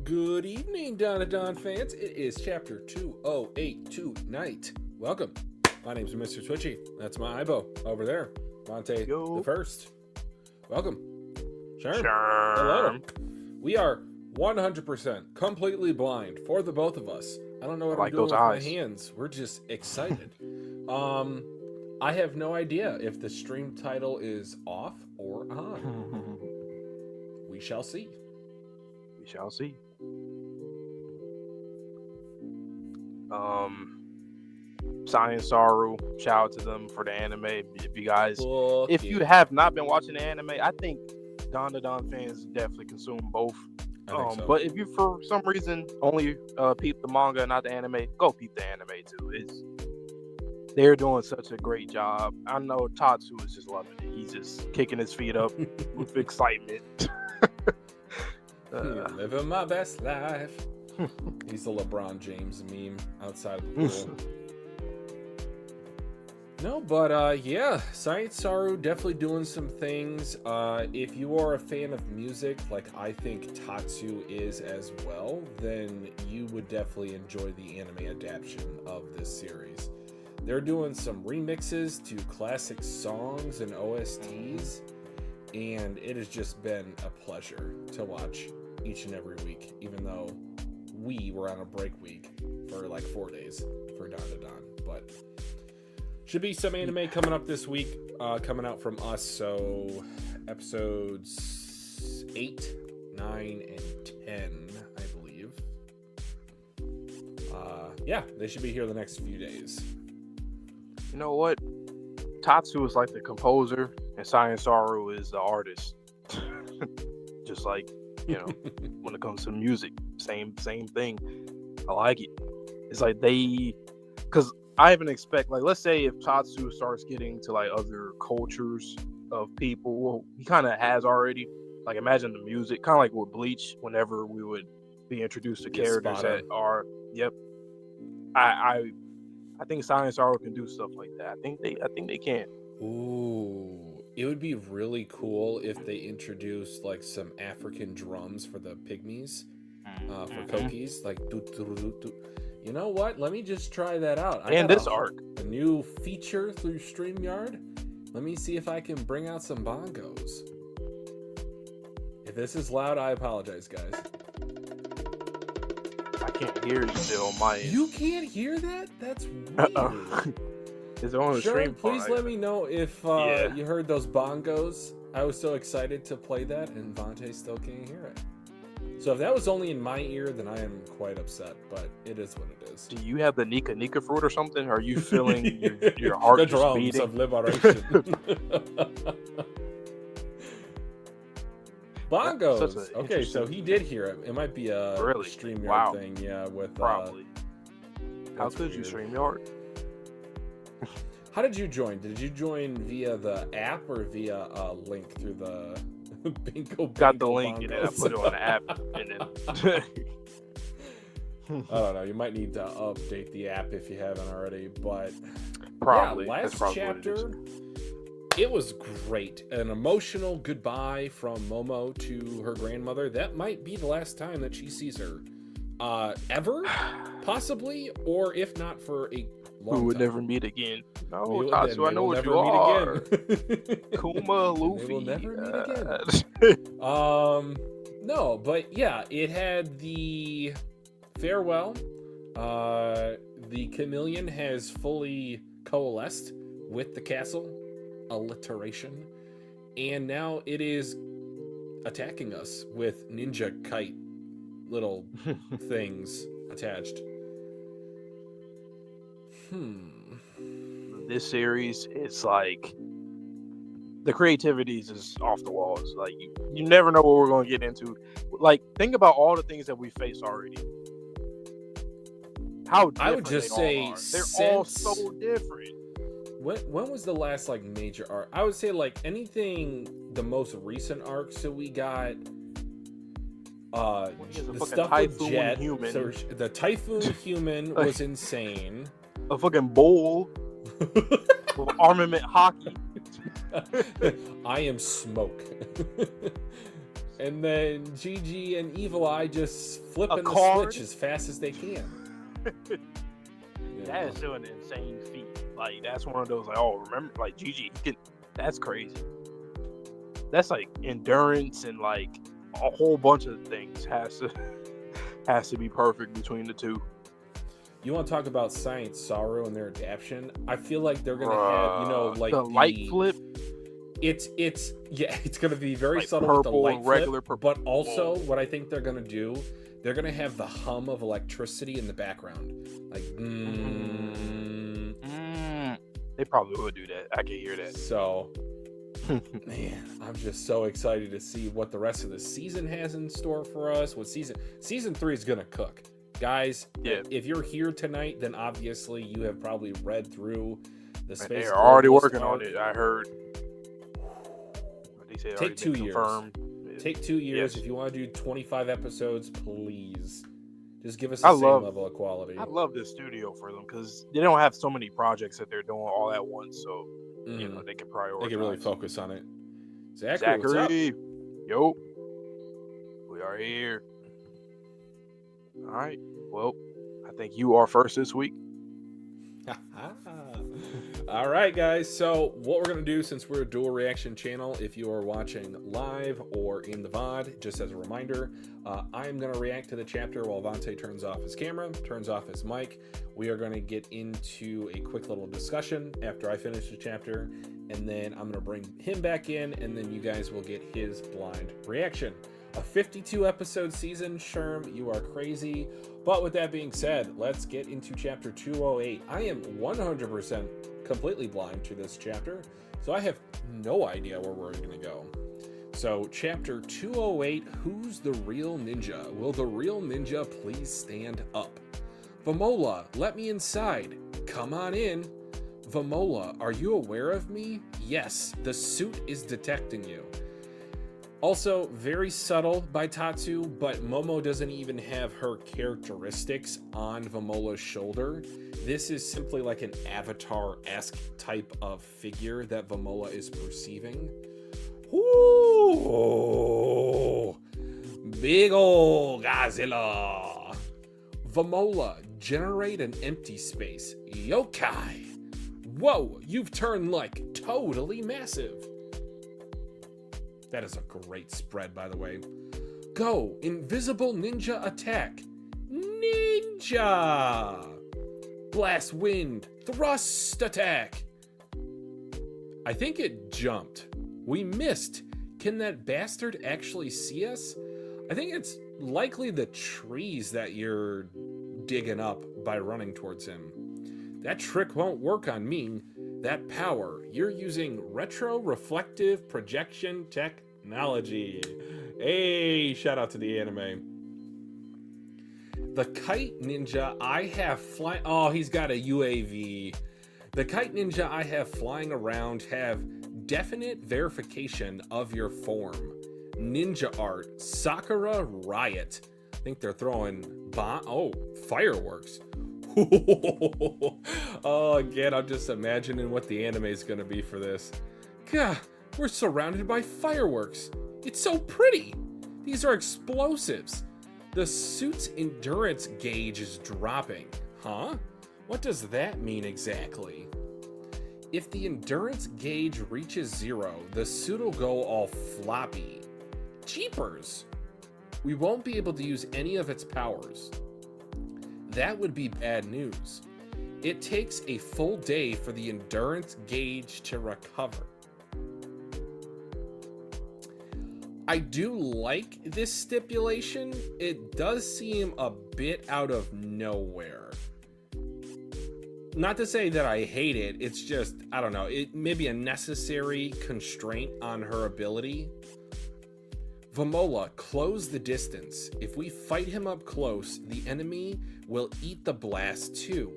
Good evening, Dandadan fans. It is chapter 208 tonight. Welcome. My name's Mr. Twitchy. That's my Ibo over there. Monte the First. Welcome. Sherm. Hello. We are 100% completely blind for the both of us. I don't know what I'm doing with my hands. We're just excited. I have no idea if the stream title is off or on. We shall see. We shall see. Science Saru, shout out to them for the anime. If you guys, if you have not been watching the anime, I think Dandadan fans definitely consume both. So. But if you for some reason only peep the manga, not the anime, go peep the anime too. They're doing such a great job. I know Tatsu is just loving it. He's just kicking his feet up with excitement. Living my best life. He's the LeBron James meme outside of the pool. No, but yeah, Science Saru definitely doing some things. If you are a fan of music, like I think Tatsu is as well, then you would definitely enjoy the anime adaptation of this series. They're doing some remixes to classic songs and OSTs, and it has just been a pleasure to watch each and every week, even though we were on a break week for like 4 days for Dandadan. But should be some anime coming up this week, coming out from us. So episodes 8, 9, and 10, I believe. Yeah, they should be here the next few days. You know what? Tatsu is like the composer, and Science Saru is the artist. Just like, you know, when it comes to music, same thing. I like it. It's like because I even expect, like, let's say if Tatsu starts getting to like other cultures of people, well, he kind of has already. Like, imagine the music, kind of like with Bleach. Whenever we would be introduced to characters that are, I think Science Saru can do stuff like that. I think they can. Ooh, it would be really cool if they introduced like some African drums for the pygmies, for Kokis, like do. You know what? Let me just try that out. And this arc, a new feature through StreamYard. Let me see if I can bring out some bongos. If this is loud, I apologize, guys. I can't hear you still. You can't hear that? That's weird. Is it on the stream? Please let me know if you heard those bongos. I was so excited to play that, and Vontae still can't hear it. So if that was only in my ear, then I am quite upset, but it is what it is. Do you have the Nika fruit or something? Are you feeling your heart the just drums beating? Of liberation. Bongos. Okay, so he did hear it. It might be a StreamYard thing, yeah. With probably. How could you StreamYard? How did you join? Did you join via the app or via a link through the bingo? Got the link and then I put it on the app, and then I don't know. You might need to update the app if you haven't already, but probably last chapter. It was great. An emotional goodbye from Momo to her grandmother. That might be the last time that she sees her. Ever? Possibly? Or if not for a long time. We would never meet again. No, Tatsu, I know what you are. Kuma, Luffy. They will never meet again. No, but yeah, it had the farewell. The Chameleon has fully coalesced with the castle. Alliteration, and now it is attacking us with ninja kite little things attached. This series, it's like the creativity is just off the walls. Like you never know what we're going to get into. Like, think about all the things that we faced already. How different I would just say they're all so different. When was the last like major arc? I would say like anything, the most recent arcs that we got. The stuff with Jet. So the Typhoon Human was insane. A fucking bowl with armament hockey. I am smoke. And then Jiji and Evil Eye just flipping the card? switch as fast as they can. That is still an insane feat. Like, that's one of those, like, oh, remember, like, Jiji, that's crazy. That's like endurance and like a whole bunch of things has to be perfect between the two. You want to talk about Science Sorrow and their adaptation? I feel like they're gonna have, like the light flip. It's gonna be very like subtle with the light regular flip, but also what I think they're gonna do, they're gonna have the hum of electricity in the background, like. They probably would do that. I can hear that. So, man, I'm just so excited to see what the rest of the season has in store for us. What season 3 is gonna cook, guys. Yeah. If you're here tonight, then obviously you have probably read through the space. They're already working on it. I heard. They said take 2 years. Confirmed. Take 2 years. Yes. If you want to do 25 episodes, please. Just give us the same level of quality. I love this studio for them because they don't have so many projects that they're doing all at once. So, they can prioritize. They can really focus on it. Zachary, what's up? Yo, we are here. All right. Well, I think you are first this week. All right, guys. So what we're going to do, since we're a dual reaction channel, if you are watching live or in the VOD, just as a reminder, I'm going to react to the chapter while Vante turns off his camera, turns off his mic. We are going to get into a quick little discussion after I finish the chapter, and then I'm going to bring him back in, and then you guys will get his blind reaction. A 52 episode season, Sherm, you are crazy. But with that being said, let's get into chapter 208. I am 100% completely blind to this chapter, so I have no idea where we're going to go. So chapter 208, who's the real ninja? Will the real ninja please stand up? Vamola, let me inside. Come on in. Vamola, are you aware of me? Yes, the suit is detecting you. Also, very subtle by Tatsu, but Momo doesn't even have her characteristics on Vamola's shoulder. This is simply like an avatar-esque type of figure that Vamola is perceiving. Ooh, big ol' Godzilla. Vamola, generate an empty space. Yokai. Whoa, you've turned like totally massive. That is a great spread, by the way. Go, invisible ninja attack. Ninja! Blast wind, thrust attack. I think it jumped. We missed. Can that bastard actually see us? I think it's likely the trees that you're digging up by running towards him. That trick won't work on me. That power, you're using retro-reflective projection technology. Hey, shout out to the anime. The kite ninja I have flying... Oh, he's got a UAV. The kite ninja I have flying around have definite verification of your form. Ninja art, Sakura Riot. I think they're throwing fireworks. Oh, again, I'm just imagining what the anime is going to be for this. Gah, we're surrounded by fireworks. It's so pretty. These are explosives. The suit's endurance gauge is dropping. Huh? What does that mean exactly? If the endurance gauge reaches 0, the suit will go all floppy. Jeepers! We won't be able to use any of its powers. That would be bad news. It takes a full day for the endurance gauge to recover. I do like this stipulation. It does seem a bit out of nowhere. Not to say that I hate it, it's just, I don't know, it may be a necessary constraint on her ability. Vamola, close the distance. If we fight him up close, the enemy will eat the blast too,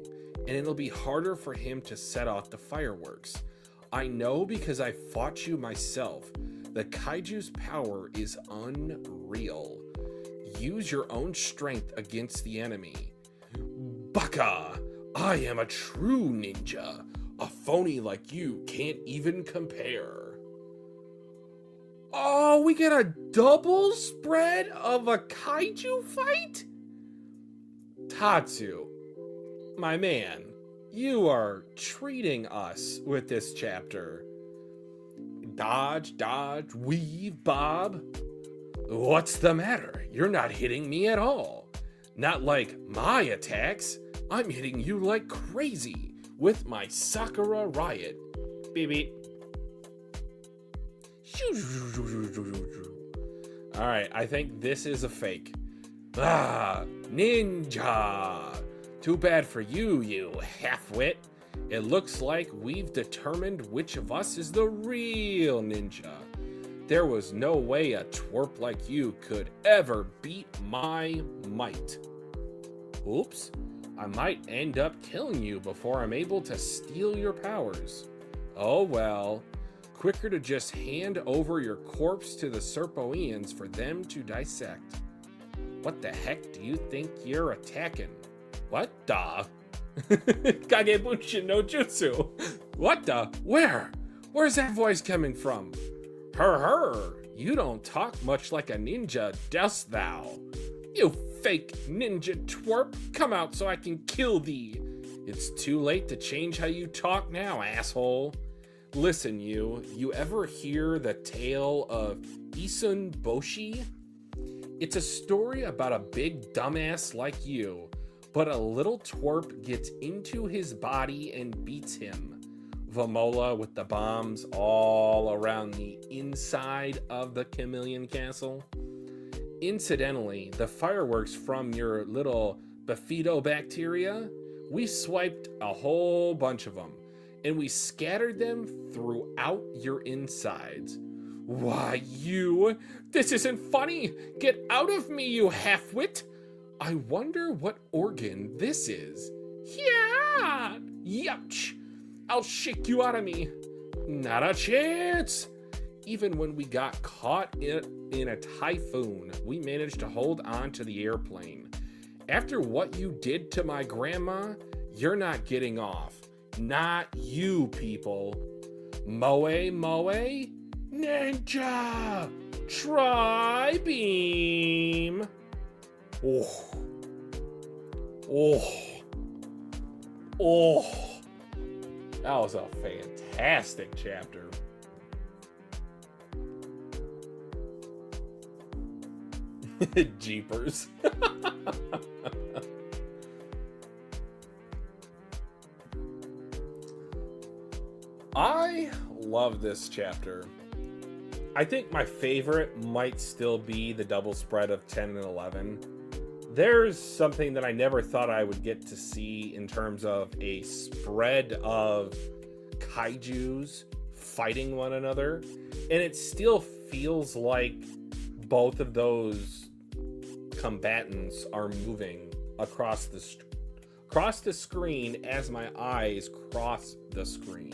and it'll be harder for him to set off the fireworks. I know because I fought you myself. The Kaiju's power is unreal. Use your own strength against the enemy. Baka! I am a true ninja. A phony like you can't even compare. Oh! Oh, we get a double spread of a kaiju fight? Tatsu, my man, you are treating us with this chapter. Dodge, dodge, weave, bob. What's the matter? You're not hitting me at all. Not like my attacks. I'm hitting you like crazy with my Sakura Riot. Beep beep. Alright, I think this is a fake. Ah, ninja! Too bad for you, you half-wit. It looks like we've determined which of us is the real ninja. There was no way a twerp like you could ever beat my might. Oops, I might end up killing you before I'm able to steal your powers. Oh well, quicker to just hand over your corpse to the Serpoians for them to dissect. What the heck do you think you're attacking? What the? Kagebushin no Jutsu. What the? Where? Where's that voice coming from? Her, you don't talk much like a ninja, dost thou? You fake ninja twerp, come out so I can kill thee. It's too late to change how you talk now, asshole. Listen, you ever hear the tale of Isun Boshi? It's a story about a big dumbass like you, but a little twerp gets into his body and beats him. Vamola with the bombs all around the inside of the Chameleon Castle. Incidentally, the fireworks from your little bifidobacteria, we swiped a whole bunch of them, and we scattered them throughout your insides. Why, this isn't funny! Get out of me, you half-wit! I wonder what organ this is. Yeah! Yuch! I'll shake you out of me. Not a chance! Even when we got caught in a typhoon, we managed to hold on to the airplane. After what you did to my grandma, you're not getting off. Not you, people. Moe, ninja! Tri-beam! Oh. That was a fantastic chapter. Jeepers. I love this chapter. I think my favorite might still be the double spread of 10 and 11. There's something that I never thought I would get to see in terms of a spread of kaijus fighting one another, and it still feels like both of those combatants are moving across the screen as my eyes cross the screen.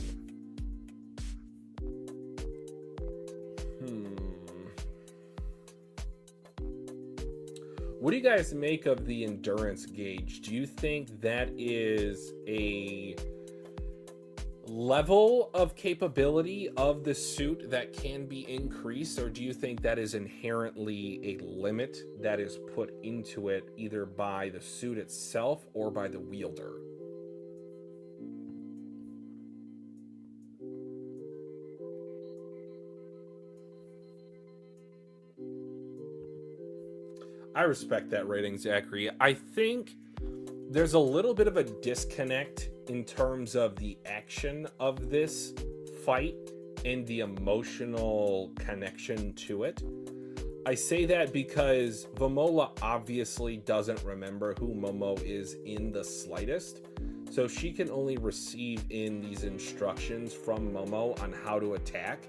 What do you guys make of the endurance gauge? Do you think that is a level of capability of the suit that can be increased, or do you think that is inherently a limit that is put into it either by the suit itself or by the wielder? I respect that rating, Zachary. I think there's a little bit of a disconnect in terms of the action of this fight and the emotional connection to it. I say that because Vamola obviously doesn't remember who Momo is in the slightest, so she can only receive in these instructions from Momo on how to attack.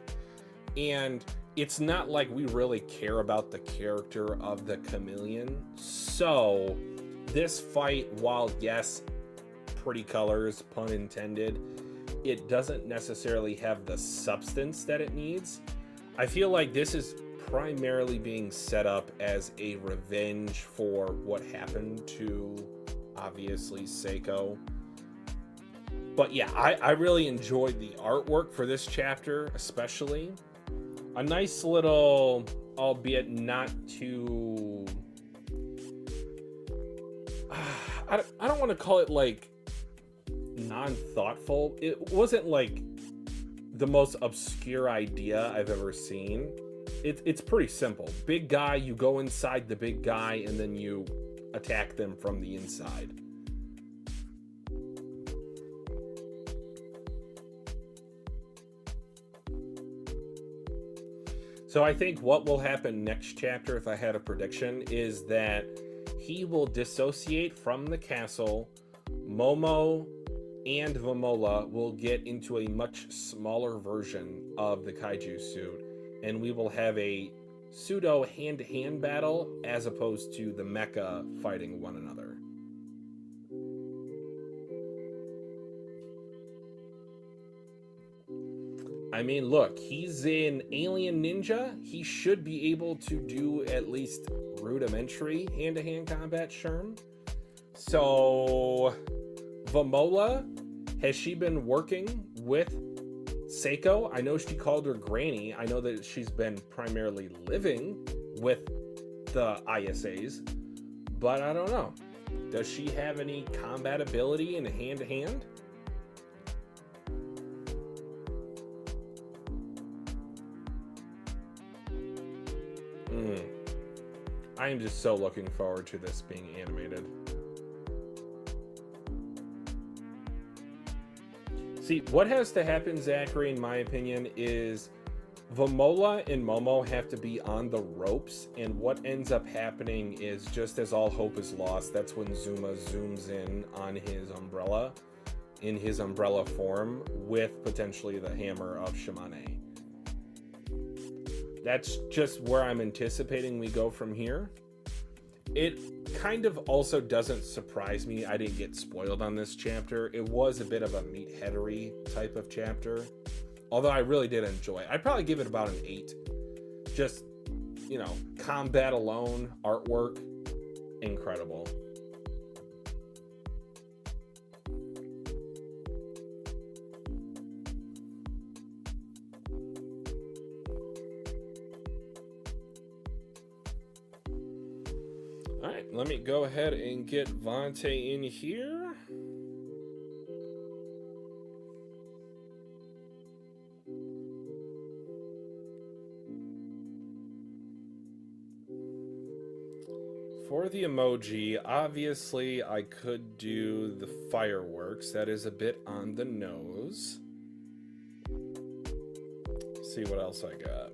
And it's not like we really care about the character of the chameleon. So this fight, while yes, pretty colors, pun intended, it doesn't necessarily have the substance that it needs. I feel like this is primarily being set up as a revenge for what happened to, obviously, Seiko. But yeah, I really enjoyed the artwork for this chapter, especially. a nice little, albeit not too... I don't want to call it like non-thoughtful. It wasn't like the most obscure idea I've ever seen. It's pretty simple. Big guy, you go inside the big guy and then you attack them from the inside. So I think what will happen next chapter, if I had a prediction, is that he will dissociate from the castle. Momo and Vamola will get into a much smaller version of the kaiju suit, and we will have a pseudo hand-to-hand battle as opposed to the mecha fighting one another. I mean, look, he's an alien ninja. He should be able to do at least rudimentary hand-to-hand combat, Sherm. So, Vamola, has she been working with Seiko? I know she called her granny. I know that she's been primarily living with the ISAs, but I don't know. Does she have any combat ability in hand-to-hand? I am just so looking forward to this being animated. See, what has to happen, Zachary, in my opinion, is Vamola and Momo have to be on the ropes, and what ends up happening is just as all hope is lost, that's when Zuma zooms in on his umbrella, in his umbrella form, with potentially the hammer of Shimane. That's just where I'm anticipating we go from here. It kind of also doesn't surprise me I didn't get spoiled on this chapter. It was a bit of a meatheadery type of chapter, although I really did enjoy it. I'd probably give it about an 8. Just, you know, combat alone, artwork, incredible. Alright, let me go ahead and get Vante in here. For the emoji, obviously I could do the fireworks. That is a bit on the nose. Let's see what else I got.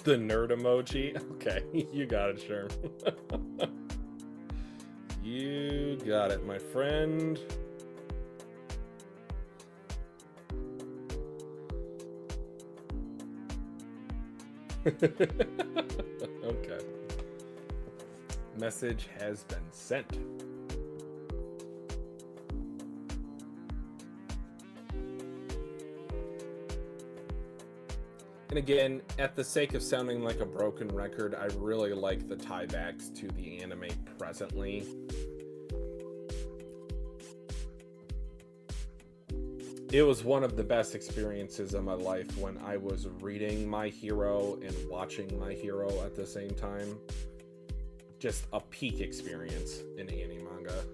The nerd emoji? Okay, you got it, sure. You got it, my friend. Okay. Message has been sent. And again, at the sake of sounding like a broken record, I really like the tiebacks to the anime presently. It was one of the best experiences of my life when I was reading My Hero and watching My Hero at the same time. Just a peak experience in anime manga.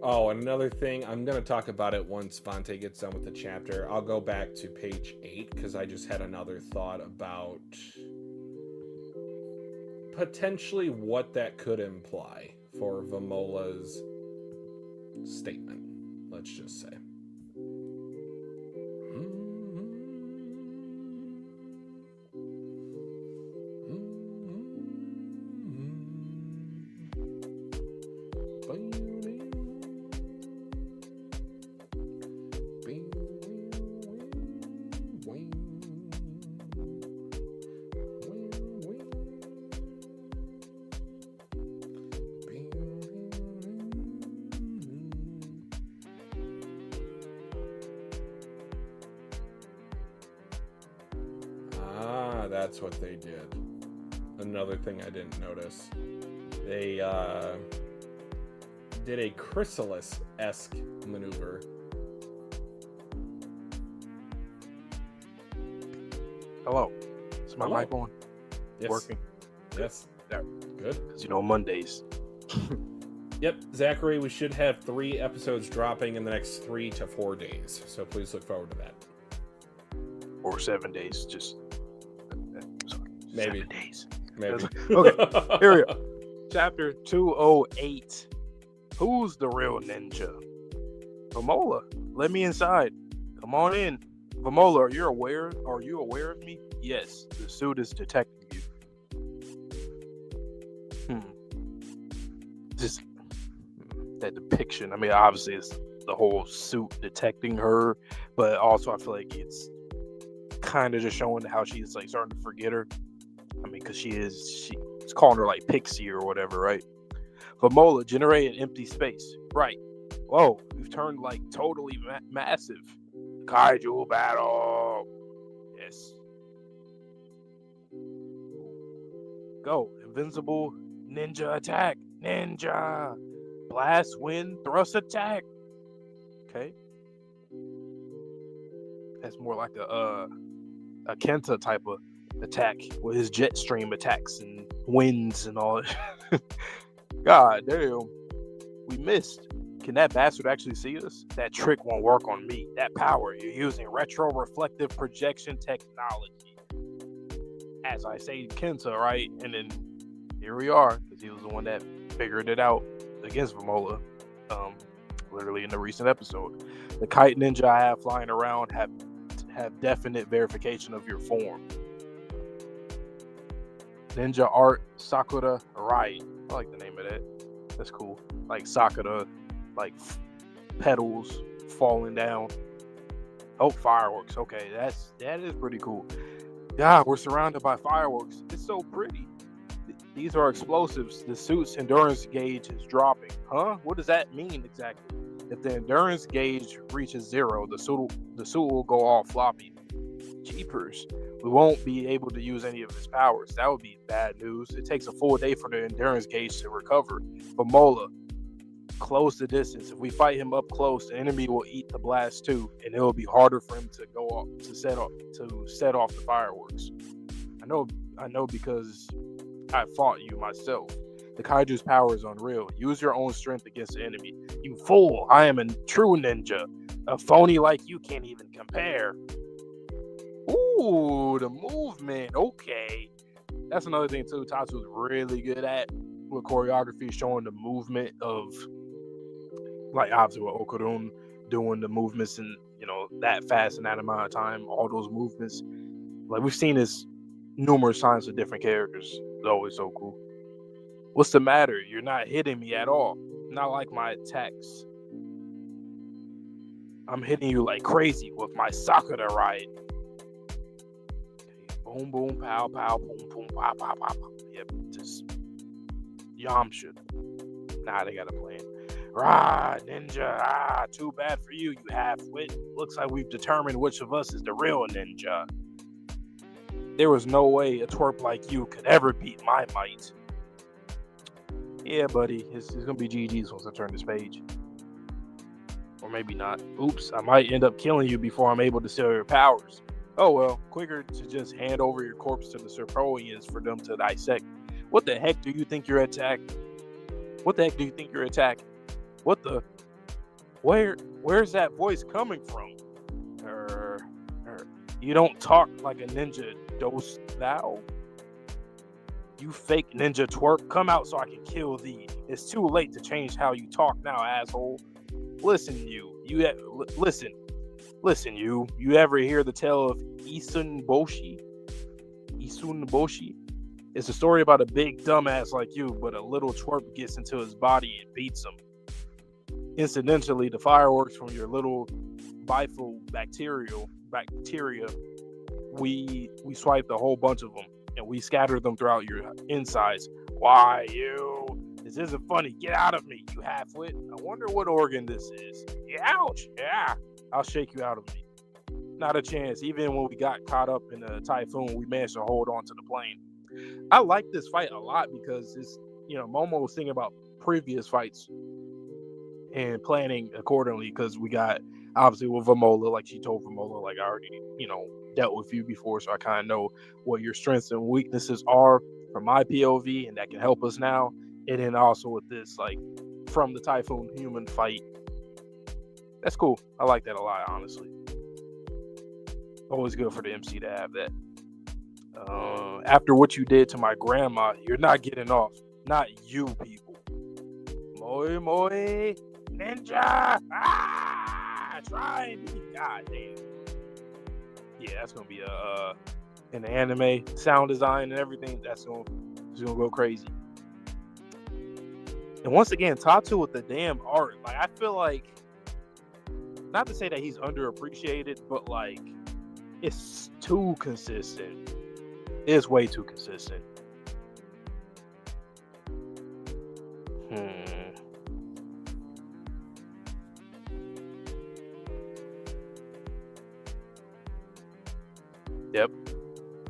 Oh, and another thing, I'm going to talk about it once Vante gets done with the chapter. I'll go back to page 8 because I just had another thought about potentially what that could imply for Vamola's statement, let's just say. that's what they did. Another thing I didn't notice. They did a chrysalis-esque maneuver. Hello. Is my Hello. mic on? Yes. Working? Yes. Yeah. Good. Because, Mondays. Yep, Zachary, we should have 3 episodes dropping in the next 3 to 4 days. So please look forward to that. Or 7 days. Just sorry. Maybe. 7 days. Maybe. Okay, here we go. Chapter 208. Who's the real ninja? Vamola, let me inside. Come on in. Vamola, are you aware of me? Yes, the suit is detecting you. Just that depiction. I mean, obviously it's the whole suit detecting her, but also I feel like it's kind of just showing how she's like starting to forget her. I mean, because she's calling her like Pixie or whatever, right? Vamola, generate an empty space. Right. Whoa, we've turned like totally massive. Kaiju battle. Yes. Go. Invincible ninja attack. Ninja. Blast, wind, thrust attack. Okay. That's more like a Kenta type of attack with his jet stream attacks and winds and all. God damn. We missed. Can that bastard actually see us? That trick won't work on me. That power, you're using retro-reflective projection technology. As I say, Kenta, right? And then here we are, because he was the one that figured it out against Vamola, literally in the recent episode. The kite ninja I have flying around have definite verification of your form. Ninja art Sakura Rai. I like the name of that. That's cool. Like Sakura, like petals falling down. Oh, fireworks. Okay, that is pretty cool. Yeah, we're surrounded by fireworks. It's so pretty. These are explosives. The suit's endurance gauge is dropping. Huh? What does that mean exactly? If the endurance gauge reaches 0, the suit will go all floppy. Jeepers. We won't be able to use any of his powers. That would be bad news. It takes a full day for the endurance gauge to recover. Vamola, close the distance. If we fight him up close, the enemy will eat the blast too, and it will be harder for him to go off to set off the fireworks. I know because I fought you myself. The Kaiju's power is unreal. Use your own strength against the enemy. You fool! I am a true ninja. A phony like you can't even compare. Ooh, the movement. Okay. That's another thing too. Tatsu is really good at with choreography, showing the movement of, like, obviously with Okurun doing the movements in, that fast in that amount of time, all those movements. Like, we've seen this numerous times with different characters. It's always so cool. What's the matter? You're not hitting me at all. Not like my attacks. I'm hitting you like crazy with my Sakura ride. Boom, boom, pow, pow, boom, boom, pow, pow, pow, pow. Yep, just Yamcha. Nah, they got a plan. Rah, ninja. Ah, too bad for you, you half-wit. Looks like we've determined which of us is the real ninja. There was no way a twerp like you could ever beat my might. Yeah, buddy. It's gonna be GG's once I turn this page. Or maybe not. Oops, I might end up killing you before I'm able to steal your powers. Oh well, quicker to just hand over your corpse to the Serpoians for them to dissect. What the heck do you think you're attacking? What the heck do you think you're attacking? What the? Where's that voice coming from? You don't talk like a ninja, dost thou? You fake ninja twerp, come out so I can kill thee. It's too late to change how you talk now, asshole. Listen, listen, you. You ever hear the tale of Isun Boshi? It's a story about a big dumbass like you, but a little twerp gets into his body and beats him. Incidentally, the fireworks from your little bifidobacteria, we swiped a whole bunch of them, and we scattered them throughout your insides. Why, you? This isn't funny. Get out of me, you half-wit. I wonder what organ this is. Ouch! Yeah, I'll shake you out of me. Not a chance. Even when we got caught up in a typhoon, we managed to hold on to the plane. I like this fight a lot because it's, Momo was thinking about previous fights and planning accordingly, because we got obviously with Vamola, like she told Vamola, like, I already, dealt with you before, so I kind of know what your strengths and weaknesses are from my POV, and that can help us now. And then also with this, like, from the Typhoon human fight, that's cool. I like that a lot, honestly. Always good for the MC to have that. After what you did to my grandma, you're not getting off. Not you people. Moi moi ninja. Try me. God damn. Yeah, that's gonna be in the anime sound design and everything. It's gonna go crazy. And once again, Tatsu with the damn art. Like, I feel like, not to say that he's underappreciated, but like, it's too consistent. It's way too consistent. Yep.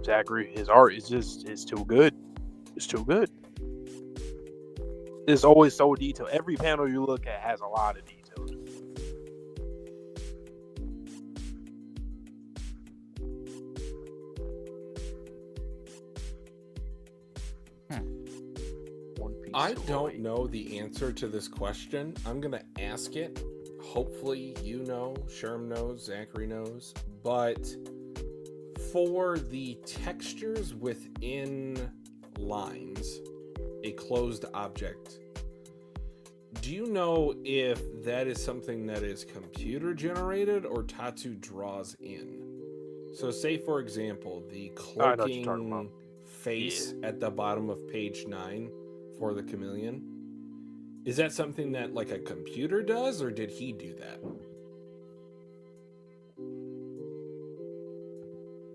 Zachary, his art is it's too good. It's too good. It's always so detailed. Every panel you look at has a lot of details. I don't know the answer to this question. I'm going to ask it. Hopefully you know, Sherm knows, Zachary knows. But for the textures within lines, a closed object, do you know if that is something that is computer generated or Tatsu draws in? So say, for example, the cloaking face at the bottom of page 9 for the chameleon. Is that something that like a computer does, or did he do that?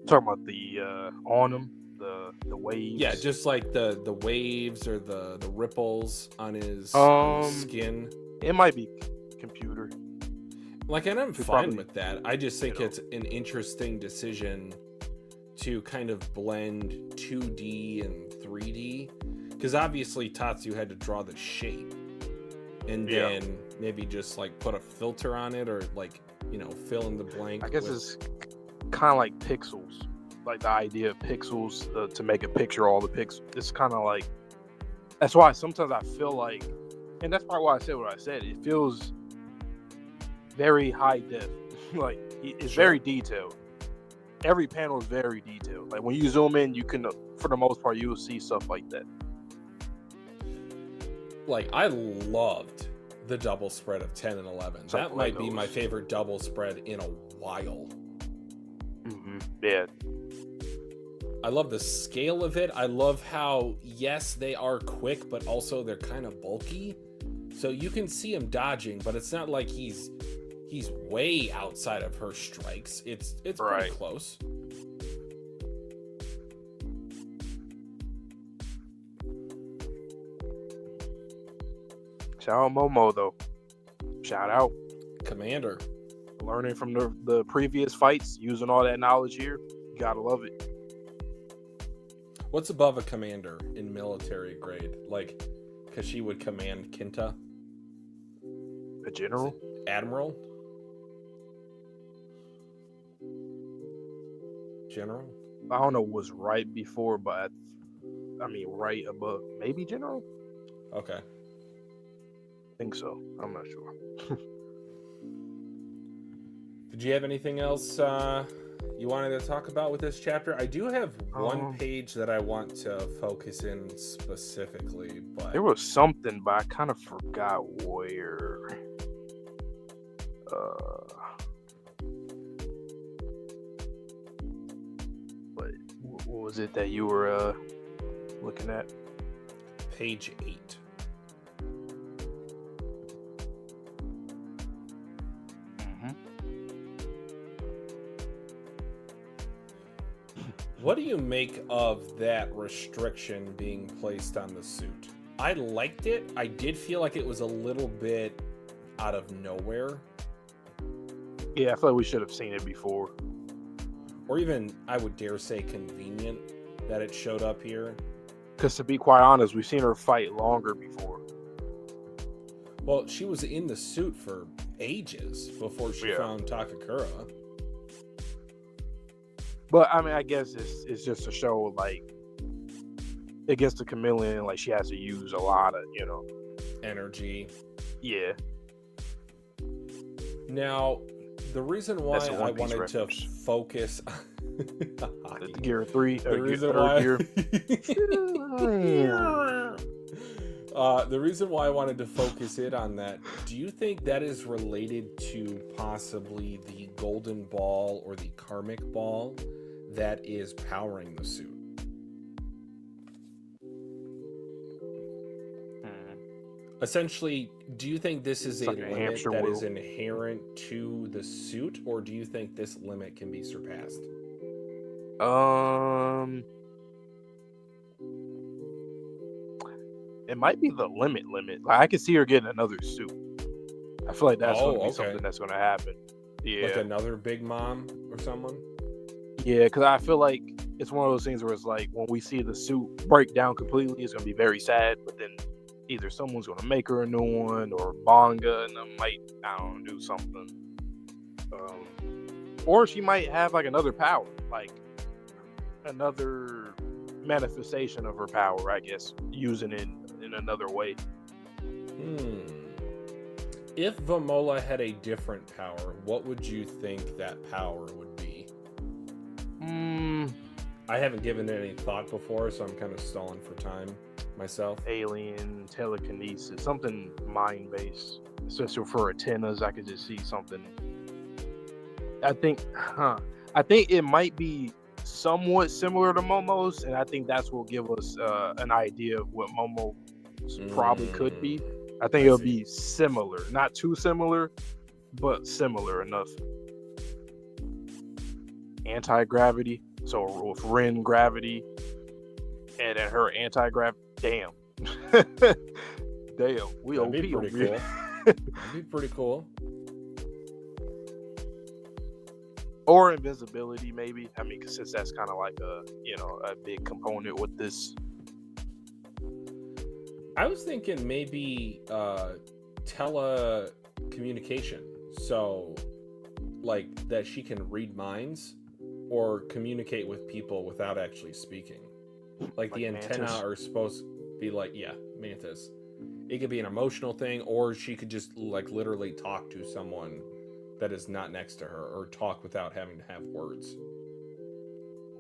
Talking about the on him, the waves. Yeah, just like the waves or the ripples on his skin. It might be computer. Like, and I'm fine with that. I just think it's an interesting decision to kind of blend 2D and 3D. Because obviously Tatsu had to draw the shape and then maybe just like put a filter on it, or like, fill in the blank. I guess it's kind of like pixels, like the idea of pixels to make a picture, all the pixels. It's kind of like, that's why sometimes I feel like, and that's probably why I said what I said, it feels very high def. Like, it's very detailed. Every panel is very detailed. Like, when you zoom in, you can, for the most part, you will see stuff like that. Like, I loved the double spread of 10 and 11. That might be my favorite double spread in a while. Mm-hmm. Yeah. I love the scale of it. I love how, yes, they are quick, but also they're kind of bulky. So you can see him dodging, but it's not like he's way outside of her strikes. It's pretty close. Shout out Momo, though. Shout out. Commander. Learning from the previous fights, using all that knowledge here. You gotta love it. What's above a commander in military grade? Like, because she would command Kinta. A general? Admiral? General? I don't know what's right before, but I mean right above. Maybe general? Okay. Think so. I'm not sure. Did you have anything else you wanted to talk about with this chapter? I do have one page that I want to focus in specifically, but there was something, but I kind of forgot where. What was it that you were looking at? Page 8. What do you make of that restriction being placed on the suit? I liked it. I did feel like it was a little bit out of nowhere. Yeah, I feel like we should have seen it before. or even I would dare say convenient that it showed up here. Because to be quite honest, we've seen her fight longer before. Well, she was in the suit for ages before she found Takakura. But I mean, I guess it's just to show like against the Chameleon, like she has to use a lot of energy. Yeah. Now, the reason why I wanted to focus. Gear 3. The reason why. The reason why I wanted to focus in on that, do you think that is related to possibly the golden ball or the karmic ball that is powering the suit? Essentially, do you think this is a limit that is inherent to the suit, or do you think this limit can be surpassed? It might be the limit. Like, I could see her getting another suit. I feel like that's going to be something that's going to happen. Yeah, like another Big Mom or someone. Yeah, because I feel like it's one of those things where it's like when we see the suit break down completely, it's going to be very sad. But then either someone's going to make her a new one, or manga, and I might do something. Or she might have like another power, like another manifestation of her power, I guess, using it in another way. If Vamola had a different power, what would you think that power would be? I haven't given it any thought before, so I'm kind of stalling for time myself. Alien, telekinesis, something mind-based. Especially for antennas, I could just see something. I think it might be somewhat similar to Momo's, and I think that's what will give us an idea of what Momo probably could be. I think it'll be similar, not too similar, but similar enough. Anti-gravity, so with Ren gravity, and then her anti-gravity. Damn, we OP. That'd be pretty cool. That'd be pretty cool. Or invisibility, maybe. I mean, since that's kind of like a big component with this. I was thinking maybe telecommunication. So, like that she can read minds or communicate with people without actually speaking. Like the antenna Mantis. Are supposed to be like, Mantis. It could be an emotional thing, or she could just like literally talk to someone that is not next to her, or talk without having to have words.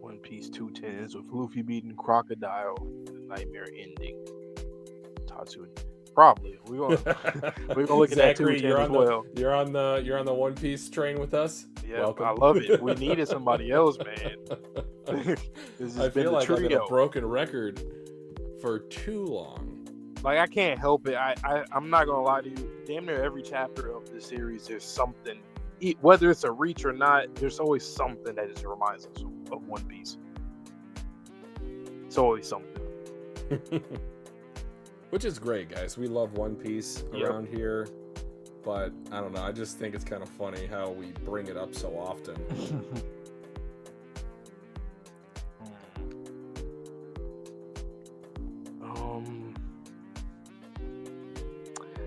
One Piece 210s with Luffy beating Crocodile, the nightmare ending. Tatsu, probably. We're gonna look at that 210 as well. You're on the One Piece train with us. Yeah, welcome. I love it. We needed somebody else, man. I feel like I've been a broken record for too long. Like, I can't help it. I'm not gonna lie to you. Damn near every chapter of this series, there's something. Whether it's a reach or not, there's always something that just reminds us of One Piece. It's always something. Which is great, guys. We love One Piece around here. But, I don't know. I just think it's kind of funny how we bring it up so often.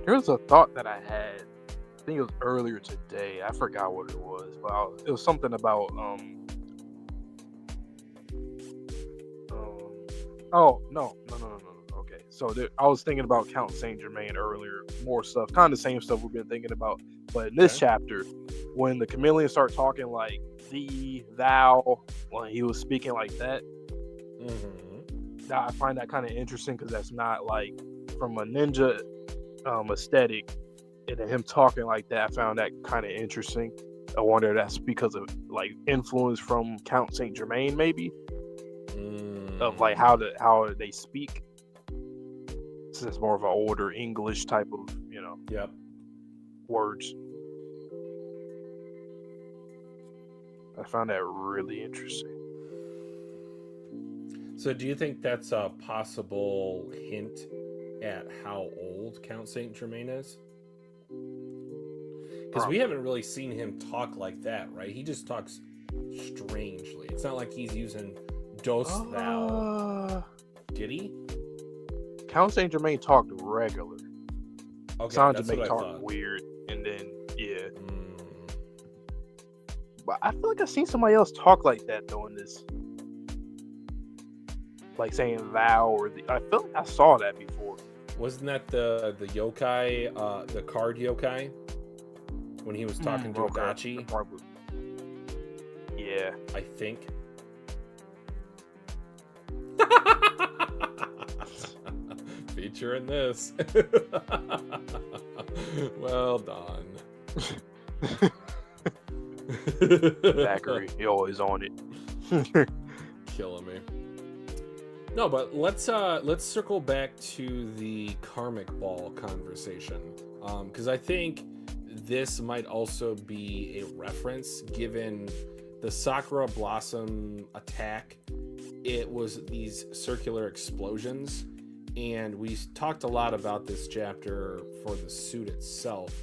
There was a thought that I had. I think it was earlier today. I forgot what it was, but it was something about Oh no. Okay, so I was thinking about Count Saint Germain earlier. More stuff, kind of the same stuff we've been thinking about. But in this chapter, when the Chameleon start talking like thee, thou, when he was speaking like that, I find that kind of interesting because that's not like from a ninja aesthetic, and then him talking like that, I found that kind of interesting. I wonder if that's because of like influence from Count Saint Germain, maybe, of like how they speak. Since it's more of an older English type of words. I found that really interesting. So, do you think that's a possible hint at how old Count Saint Germain is? Because we haven't really seen him talk like that, right? He just talks strangely. It's not like he's using dos thou. Did he? Count Saint Germain talked regular. Okay, Saint that's Germain what I talked thought. weird, and then yeah. Mm. But I feel like I've seen somebody else talk like that though in this, like saying thou or the. I feel like I saw that before. Wasn't that the yokai, the card yokai, when he was talking to Adachi? Probably. Yeah. I think. Featuring this. Well done. Zachary, you always on it. Killing me. No, but let's circle back to the karmic ball conversation, because I think this might also be a reference given the Sakura Blossom attack. It was these circular explosions, and we talked a lot about this chapter for the suit itself.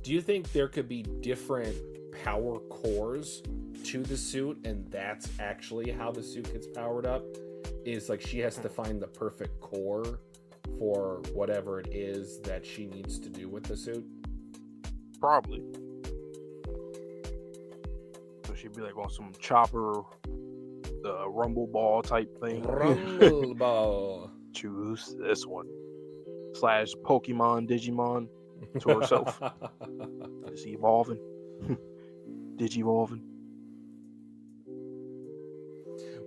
Do you think there could be different power cores to the suit, and that's actually how the suit gets powered up? Is like she has to find the perfect core for whatever it is that she needs to do with the suit? Probably. So she'd be like on some chopper, the rumble ball type thing. Rumble ball. Choose this one. / Pokemon Digimon to herself. Just evolving. Digivolving.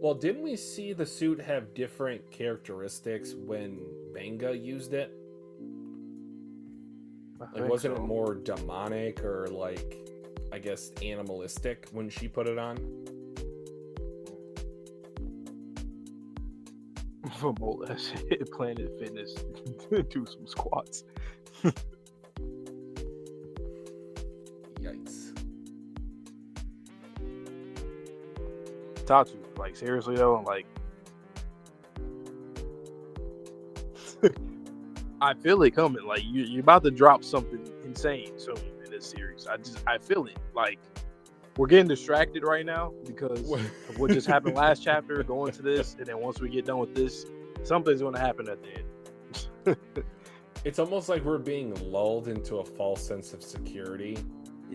Well, didn't we see the suit have different characteristics when manga used it? Like, wasn't it more demonic or like, I guess, animalistic when she put it on? Vamola hit Planet Fitness. Do some squats. Yikes. Tatsu, like seriously though, like I feel it coming. Like you're about to drop something insane soon in this series. I feel it. Like we're getting distracted right now because of what just happened last chapter, going to this, and then once we get done with this, something's going to happen at the end. It's almost like we're being lulled into a false sense of security.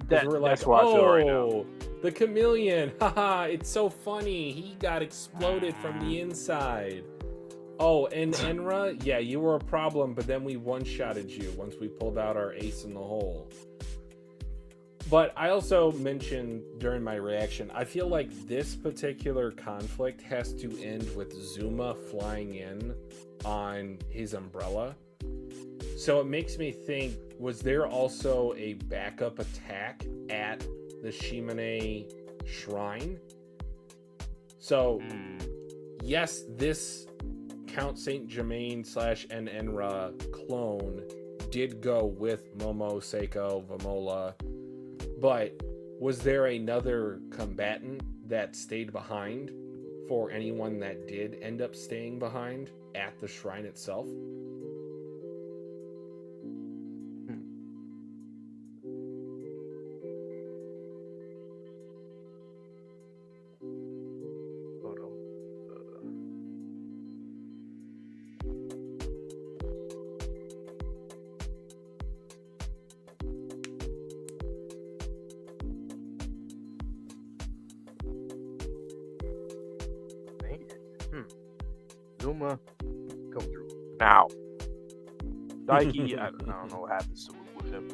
That's what I feel right now. The chameleon, haha, it's so funny. He got exploded from the inside. Oh, and Enra, yeah, you were a problem, but then we one-shotted you once we pulled out our ace in the hole. But I also mentioned during my reaction, I feel like this particular conflict has to end with Zuma flying in on his umbrella. So it makes me think, was there also a backup attack at the Shimane shrine? So, yes, this Count Saint Germain / Enra clone did go with Momo, Seiko, Vamola, but was there another combatant that stayed behind for anyone that did end up staying behind at the shrine itself? Zuma, come through now. Daiki, I don't know what happens with him.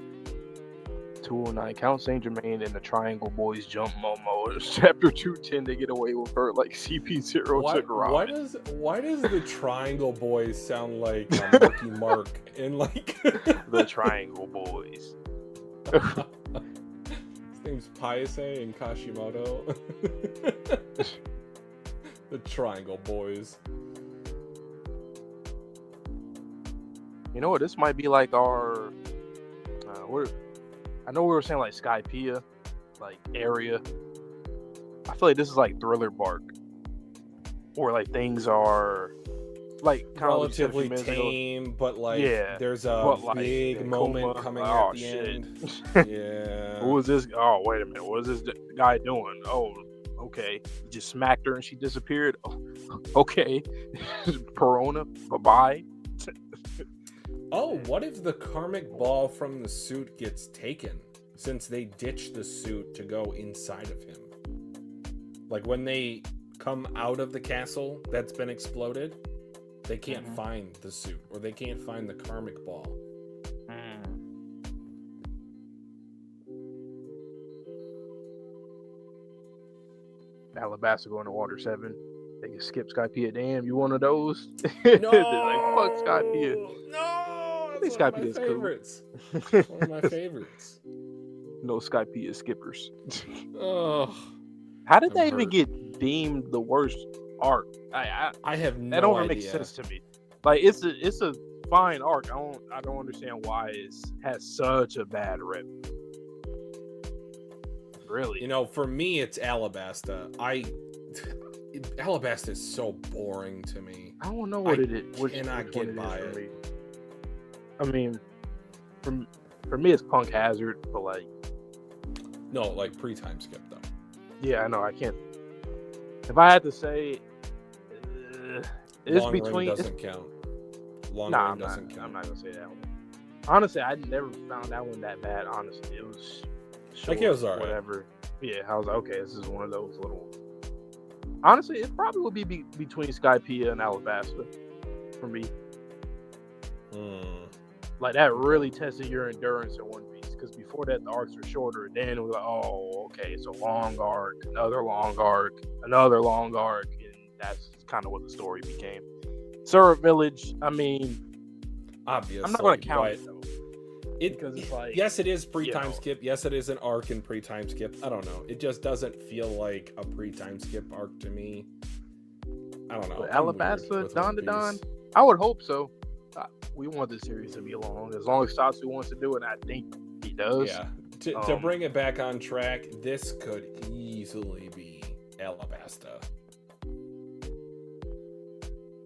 209, Count Saint Germain and the Triangle Boys jump Momo. Chapter 210, they get away with her like CP0 took her why out. Why does the Triangle Boys sound like Marky Mark and like the Triangle Boys? His name's Paise and Kashimoto. The Triangle Boys. You know what? This might be like our. I know we were saying like Skypiea, like area. I feel like this is like Thriller Bark, where like things are like kind relatively tame, but like there's a big moment coming at the end. Yeah. Who is this? Oh, wait a minute. What is this guy doing? Oh, Okay. You just smacked her and she disappeared. Oh, okay. Perona, bye-bye. Oh, what if the karmic ball from the suit gets taken, since they ditched the suit to go inside of him? Like when they come out of the castle that's been exploded, they can't find the suit, or they can't find the karmic ball. Alabasta going to Water 7. They can skip Skypiea. Damn, you one of those? No! They're like, fuck Skypiea. No! I think That's one of my Skypiea's favorites. cool. One of my favorites. No Skypiea skippers. Oh, How did I'm they even hurt. get deemed the worst arc? I have no that don't idea. make sense to me. Like it's a fine arc. I don't understand why it has such a bad rep. Really? You know, for me, it's Alabasta. Alabasta is so boring to me. I don't know what it is. Cannot get by it. For me. I mean, for me, it's Punk Hazard, but like, No, like pre-time skip though. yeah, I know I can't. If I had to say, it's Long between. Ring doesn't count. Long Nah, Ring I'm doesn't not count. gonna say that one. Honestly, I never found that one that bad. Honestly, it was short, Like, it was alright. whatever. Yeah, I was like, okay, this is one of those little. Honestly, it probably would be between Skypiea and Alabasta for me. Like that really tested your endurance in One Piece, because before that the arcs were shorter. Then it was like, oh, okay, it's a long arc, another long arc, another long arc, and that's kind of what the story became. Syrup Village, I mean, Obviously, I'm not going to count it though. It, Because it's like, yes, it is pre-time you know. skip. Yes, it is an arc in pre-time skip. I don't know. It just doesn't feel like a pre-time skip arc to me. I don't know. But I'm weird Alabasta, with One Dandadan, Piece. I would hope so. We want this series to be long as Tatsu wants to do it, and I think he does. Yeah. To bring it back on track, this could easily be Alabasta.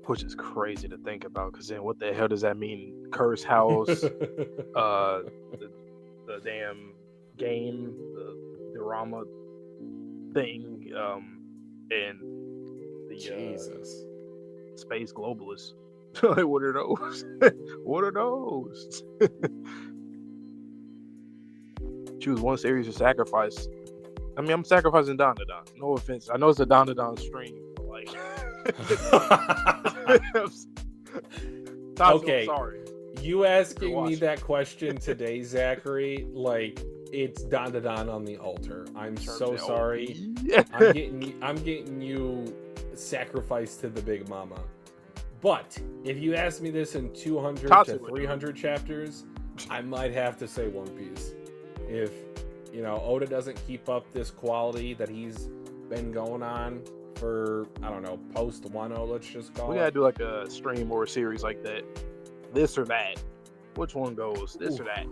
Which is crazy to think about, because then what the hell does that mean? Curse House, the damn game, the drama thing, and the Jesus. space globalists. Like, what are those? What are those? Choose one series to sacrifice. I mean, I'm sacrificing Dandadan. No offense. I know it's a Dandadan stream, but like. Tatsu, Okay. I'm sorry. You asking me watching. that question today, Zachary, like it's Dandadan on the altar. I'm so sorry. I'm getting you sacrificed to the Big Mama. But if you ask me this in 200 Tatsu to would do 300 chapters, I might have to say One Piece. If, you know, Oda doesn't keep up this quality that he's been going on for, I don't know, post Wano, let's just call We it. gotta do like a stream or a series like that. This or that. Which one goes? This or that?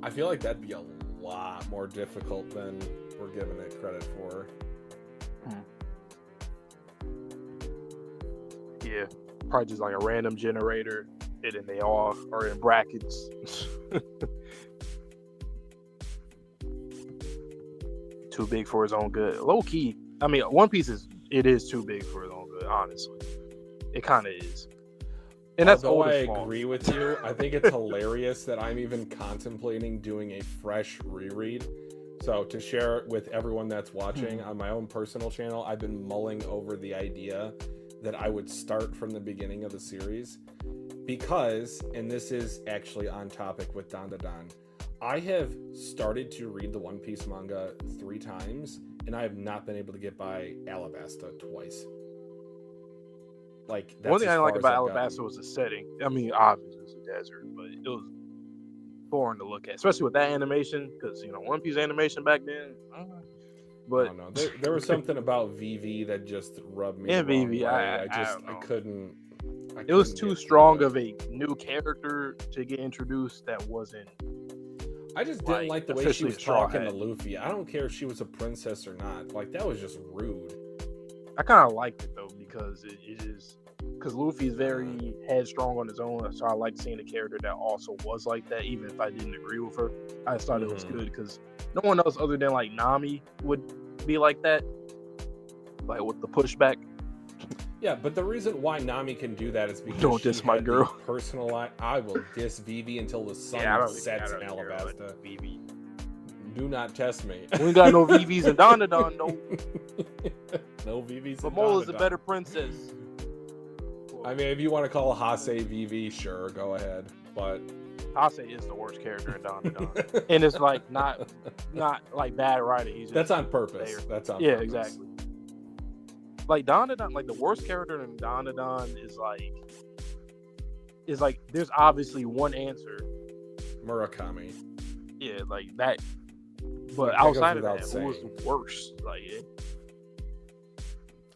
I feel like that'd be a lot more difficult than we're giving it credit for. Yeah. Probably just like a random generator, and then they all are in brackets. Too big for his own good. Low key. I mean, One Piece is too big for his own good, honestly. It kind of is. And that's Although I Oda's fault. agree with you, I think it's hilarious that I'm even contemplating doing a fresh reread. So to share it with everyone that's watching on my own personal channel, I've been mulling over the idea that I would start from the beginning of the series because, and this is actually on topic with Dandadan, I have started to read the One Piece manga 3 times, and I have not been able to get by Alabasta twice. Like, that's one thing I as like far as about I've gotten. Alabasta was the setting. I mean, obviously it's a desert, but it was boring to look at, especially with that animation, because, you know, One Piece animation back then. But I don't know. There was something about VV that just rubbed me Yeah, the wrong VV, way. I I couldn't. it was couldn't too get strong through of a new character to get introduced that wasn't. I just didn't like the way she officially was a Straw talking Hat. to Luffy. I don't care if she was a princess or not. Like, that was just rude. I kind of liked it though, because it is because Luffy's very headstrong on his own, so I like seeing a character that also was like that, even if I didn't agree with her. I just thought it was good because No one else other than like Nami would be like that, like with the pushback. Yeah, but the reason why Nami can do that is because Don't she diss my had girl. the personalized. I will diss Vivi until the sun sets in Alabasta. Vivi. Do not test me. We ain't got no Vivis and Dandadan, no. No Vivis. Vamola's a better princess. I mean, if you want to call Hase Vivi, sure, go ahead. But Hase is the worst character in Dandadan, and it's like not like bad writing. He's just that's on purpose. there. That's on Yeah, purpose. exactly. Like Dandadan, like the worst character in Dandadan is like there's obviously one answer. Murakami. Yeah, like that. But That outside of goes that, without who was saying. the worst? Like,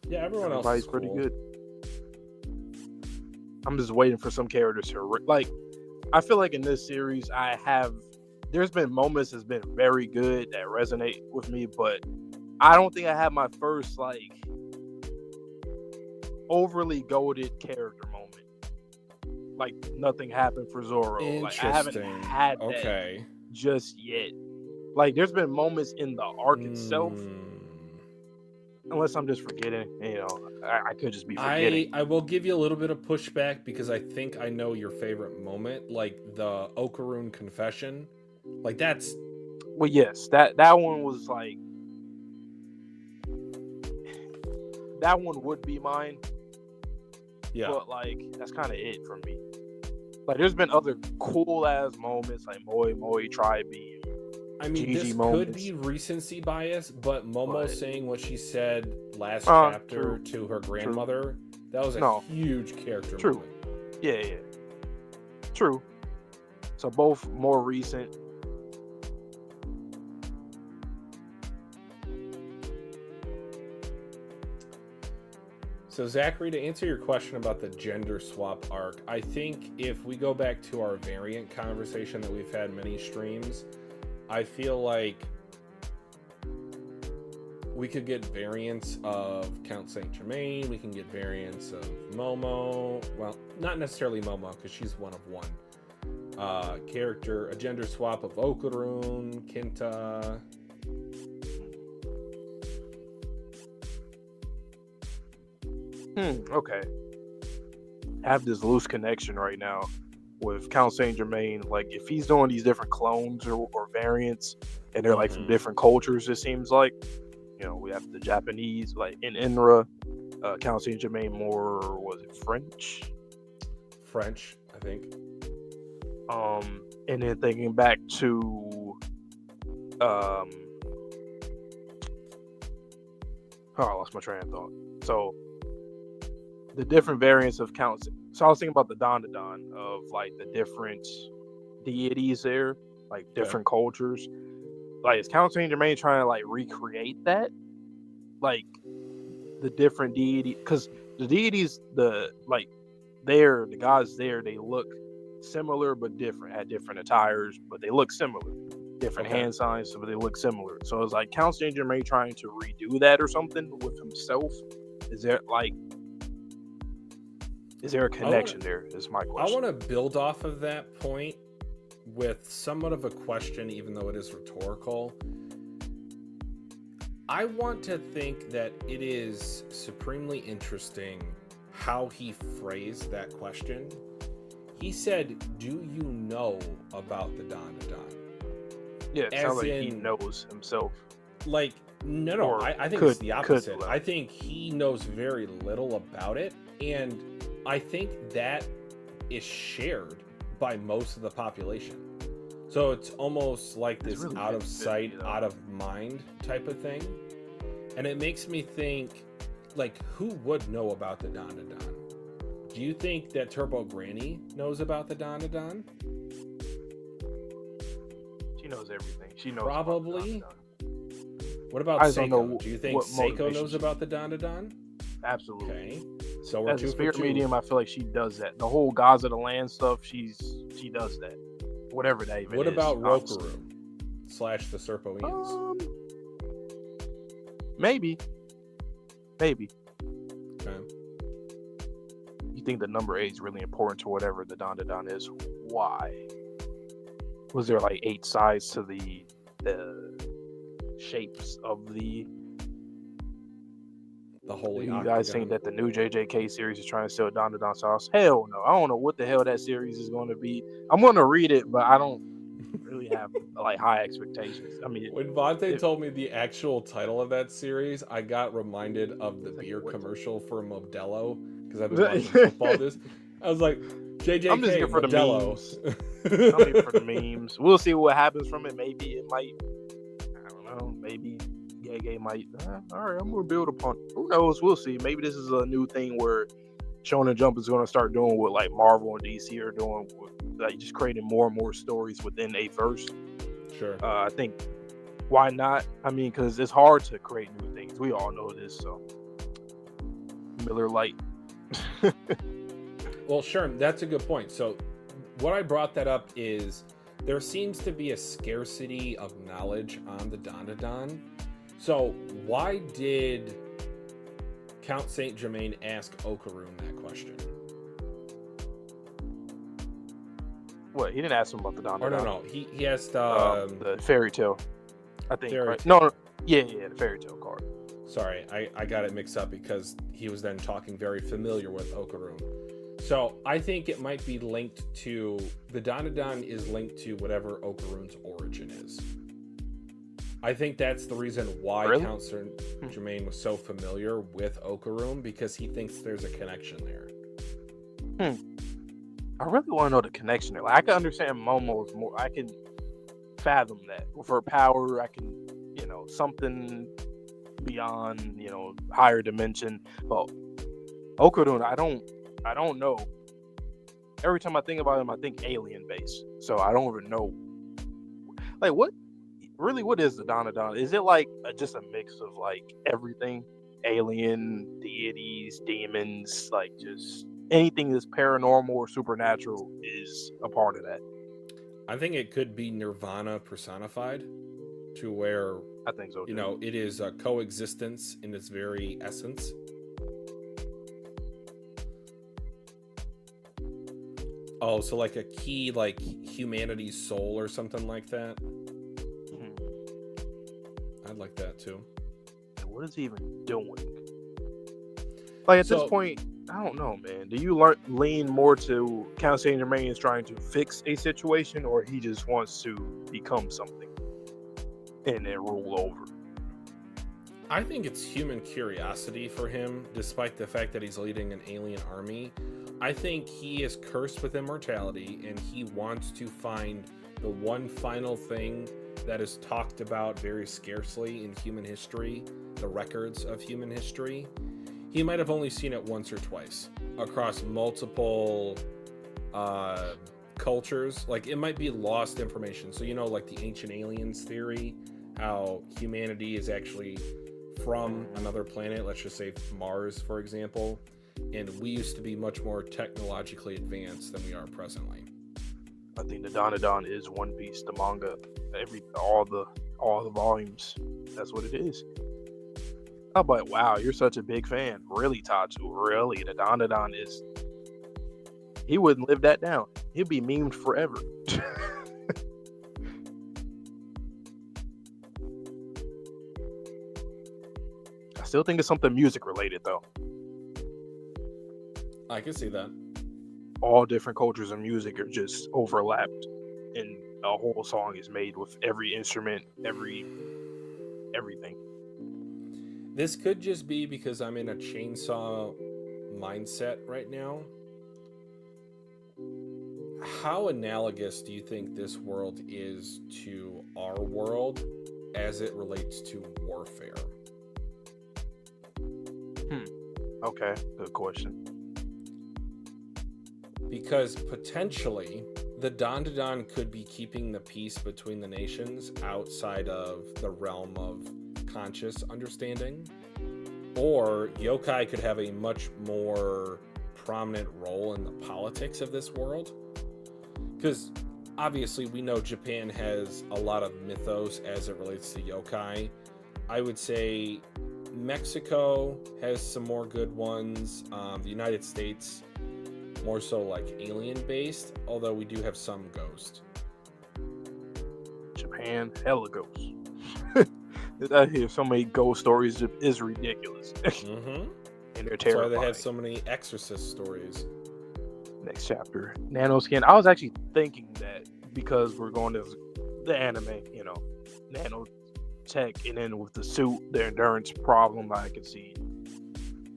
Yeah, everyone else everybody's is pretty cool. good. I'm just waiting for some characters to like. I feel like in this series, there's been moments that's been very good that resonate with me, but I don't think I have my first like overly goated character moment. Like nothing happened for Zoro. Like I haven't had that just yet. Like there's been moments in the arc itself. Unless I'm just forgetting, I could just be forgetting. I will give you a little bit of pushback because I think I know your favorite moment, like the Okarun confession. Like that's. Well, yes, that one was like. That one would be mine. Yeah. But like that's kind of it for me. Like there's been other cool ass moments like Moi Tribe. I mean, Jiji this moments. could be recency bias, but Momo saying what she said last true. chapter to her grandmother, that was a huge character moment. Yeah. True. So both more recent. So Zachary, to answer your question about the gender swap arc, I think if we go back to our variant conversation that we've had many streams, I feel like we could get variants of Count Saint Germain, we can get variants of Momo, well, not necessarily Momo, because she's one of one. Character, a gender swap of Okarun, Kinta. Okay. I have this loose connection right now with Count Saint Germain. Like, if he's doing these different clones or variants, and they're like from different cultures, it seems like. We have the Japanese, like in Inra, Count Saint Germain more, was it French? French, I think. And then thinking back to, I lost my train of thought. So, the different variants of Count. So I was thinking about the Dandadan of like the different deities there, like different cultures. Like is Count Saint Germain trying to like recreate that, like the different deity? Because the deities, the gods there, they look similar but different, had different attires, but they look similar. Different hand signs, but they look similar. So it's like Count Saint Germain trying to redo that or something with himself. Is there a connection there? Is my question. I want to build off of that point with somewhat of a question, even though it is rhetorical. I want to think that it is supremely interesting how he phrased that question. He said, "Do you know about the Dandadan?" Yeah, it sounds like he knows himself. Like, no, I think it's the opposite. I think he knows very little about it, and I think that is shared by most of the population. So it's almost like this really out of sight, out of mind type of thing. And it makes me think, like, who would know about the Dandadan? Do you think that Turbo Granny knows about the Dandadan? She knows everything. She knows probably. What about Seiko? Do you think Seiko knows about the Dandadan? Absolutely. Okay. So we're as a spirit medium, I feel like she does that. The whole Gods of the Land stuff, she does that. Whatever that even is. What about Rokaru / the Serpoians? Maybe. Okay. You think the number 8 is really important to whatever the Dandadan is? Why? Was there like 8 sides to the shapes of the. The holy You octagon. guys think that the new JJK series is trying to sell Dandadan sauce? Hell no. I don't know what the hell that series is going to be. I'm going to read it, but I don't really have like high expectations. I mean, When Vontae told me the actual title of that series, I got reminded of the beer commercial for Modelo because I've been watching football. I was like, JJK, I'm just here for Modelo. the memes. I'm here for the memes. We'll see what happens from it. Maybe it might. I don't know. Maybe Gay might. All right, I'm gonna build upon. Who knows? We'll see. Maybe this is a new thing where Shonen Jump is going to start doing what like Marvel and DC are doing, like just creating more and more stories within a verse. Sure. I think why not? I mean, because it's hard to create new things. We all know this. So Miller Lite. Well, sure. That's a good point. So what I brought that up is there seems to be a scarcity of knowledge on the Dandadan. So why did Count Saint Germain ask Okarun that question? What? He didn't ask him about the Dandadan. Or no. He asked the fairy tale. I think. Fairy Right? No. Yeah, the fairy tale card. Sorry, I got it mixed up because he was then talking very familiar with Okarun. So I think it might be linked to the Dandadan is linked to whatever Okarun's origin is. I think that's the reason why Count Saint Germain was so familiar with Okarun, because he thinks there's a connection there. I really want to know the connection there. Like, I can understand Momo's more. I can fathom that with her power. I can, something beyond, higher dimension. But Okarun, I don't know. Every time I think about him, I think alien base. So I don't even know. Like, what is the Dandadan? Is it like just a mix of like everything? Alien, deities, demons, like just anything that's paranormal or supernatural is a part of that. I think it could be Nirvana personified, to where I think so too. It is a coexistence in its very essence. Oh, so like a key, like humanity's soul or something like that. I'd like that too. What is he even doing? Like at this point, I don't know, man. Do you lean more to Count Saint Germain is trying to fix a situation, or he just wants to become something and then rule over? I think it's human curiosity for him, despite the fact that he's leading an alien army. I think he is cursed with immortality, and he wants to find the one final thing that is talked about very scarcely in human history, the records of human history. He might have only seen it once or twice across multiple cultures. Like, it might be lost information. So, like the ancient aliens theory, how humanity is actually from another planet, let's just say Mars, for example, and we used to be much more technologically advanced than we are presently. I think the Dandadan is One Piece, the manga, all the volumes. That's what it is. Oh, but wow, you're such a big fan. Really, Tatsu, really. The Dandadan is... He wouldn't live that down. He'd be memed forever. I still think it's something music related, though. I can see that. All different cultures of music are just overlapped, and a whole song is made with every instrument, everything. This could just be because I'm in a chainsaw mindset right now. How analogous do you think this world is to our world as it relates to warfare? Okay, good question. Because potentially the Dandadan could be keeping the peace between the nations outside of the realm of conscious understanding, or yokai could have a much more prominent role in the politics of this world. Because obviously we know Japan has a lot of mythos as it relates to yokai. I would say Mexico has some more good ones. The United States, more so like alien based, although we do have some ghost. Japan, hella ghosts. I hear so many ghost stories is ridiculous. Mm-hmm. And they're That's why terrifying. they have so many exorcist stories. Next chapter, nanoskin. I was actually thinking that because we're going to the anime, you know, nanotech, and then with the suit, the endurance problem, I could see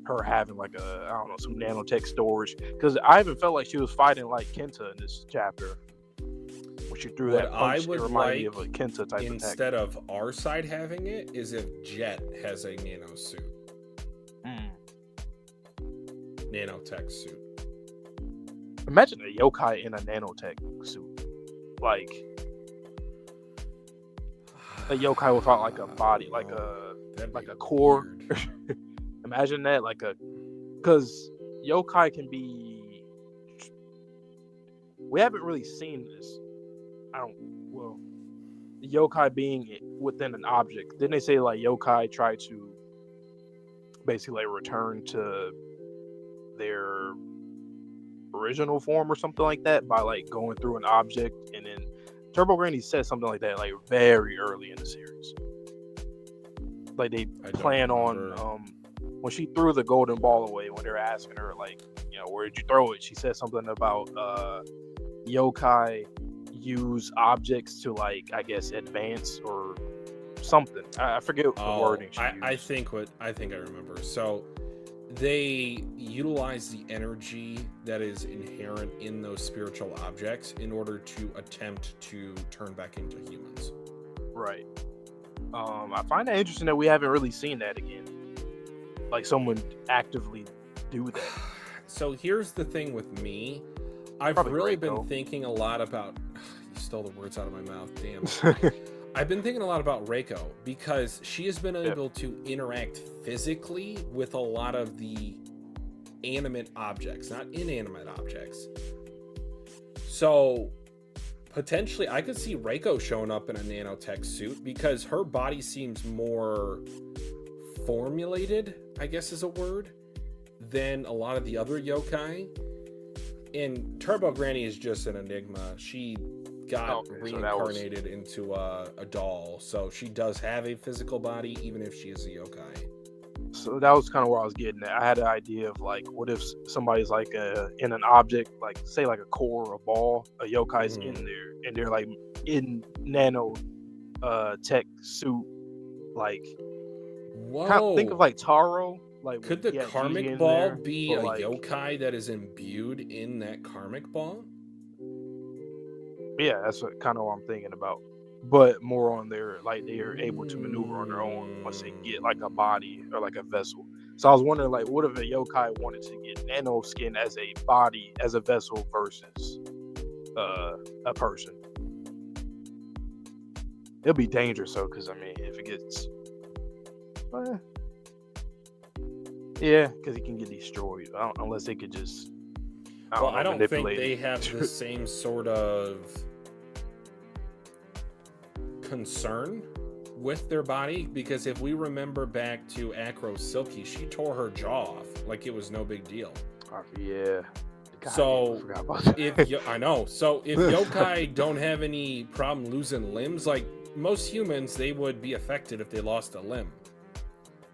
her having like a, I don't know, some nanotech storage. Because I even felt like she was fighting like Kenta in this chapter. When she threw that punch, it reminded me of a Kenta type of instead of our side having it, is if Jet has a nano suit. Nanotech suit. Imagine a yokai in a nanotech suit. Like a yokai without like a body, like a core. Imagine that, because yokai can be. We haven't really seen this. The yokai being within an object. Didn't they say like yokai try to basically like return to their original form or something like that by like going through an object? And then Turbo Granny said something like that like very early in the series. Like they plan on when she threw the golden ball away, when they're asking her like, you know, where did you throw it? She said something about yokai use objects to like, I guess, advance or something. I forget the wording she used. I think I remember. So they utilize the energy that is inherent in those spiritual objects in order to attempt to turn back into humans. Right. I find that interesting that we haven't really seen that again. Like someone actively do that. So here's the thing with me. I've really been thinking a lot about... You stole the words out of my mouth. Damn. I've been thinking a lot about Reiko because she has been able to interact physically with a lot of the animate objects, not inanimate objects. So potentially I could see Reiko showing up in a nanotech suit because her body seems more formulated, I guess is a word, than a lot of the other yokai. And Turbo Granny is just an enigma. She got reincarnated into a doll, so she does have a physical body even if she is a yokai. So that was kind of where I was getting at. I had an idea of like, what if somebody's like in an object, like say like a core or a ball, a yokai's in there, and they're like in nano tech suit, like. Whoa! Kind of think of like Taro. Like, could the karmic ball be a yokai that is imbued in that karmic ball? Yeah, that's kind of what I'm thinking about. But more on their, like, they are able to maneuver on their own once they get like a body or like a vessel. So I was wondering, like, what if a yokai wanted to get nano skin as a body, as a vessel versus a person? It'll be dangerous though, because I mean, if it gets, yeah, because it can get destroyed. Unless they could just. I don't think they have the same sort of concern with their body, because if we remember back to Acro Silky, she tore her jaw off like it was no big deal. Yeah. God, so I forgot about that. I know. So if yokai don't have any problem losing limbs, like most humans, they would be affected if they lost a limb.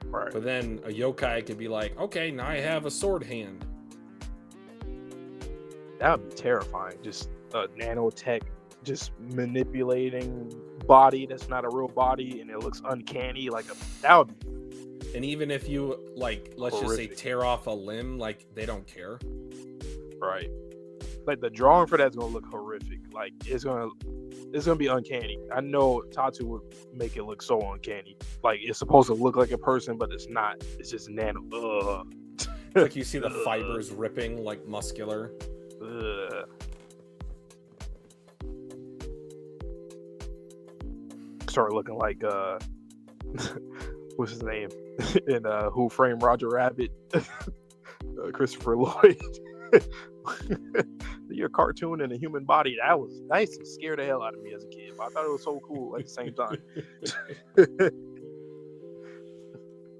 Right. But then a yokai could be like, okay, now I have a sword hand. That would be terrifying. Just a nanotech just manipulating body that's not a real body and it looks uncanny. That would be. And even if you, like, let's just say tear off a limb, like, they don't care. Right. Like, the drawing for that's going to look horrific. Like, it's going to be uncanny. I know Tatsu would make it look so uncanny. Like, it's supposed to look like a person, but it's not. It's just nano. It's like you see the fibers ripping, like muscular. Start looking like what's his name in Who Framed Roger Rabbit? Christopher Lloyd. You're a cartoon in a human body. That was nice and scared the hell out of me as a kid, but I thought it was so cool at the same time.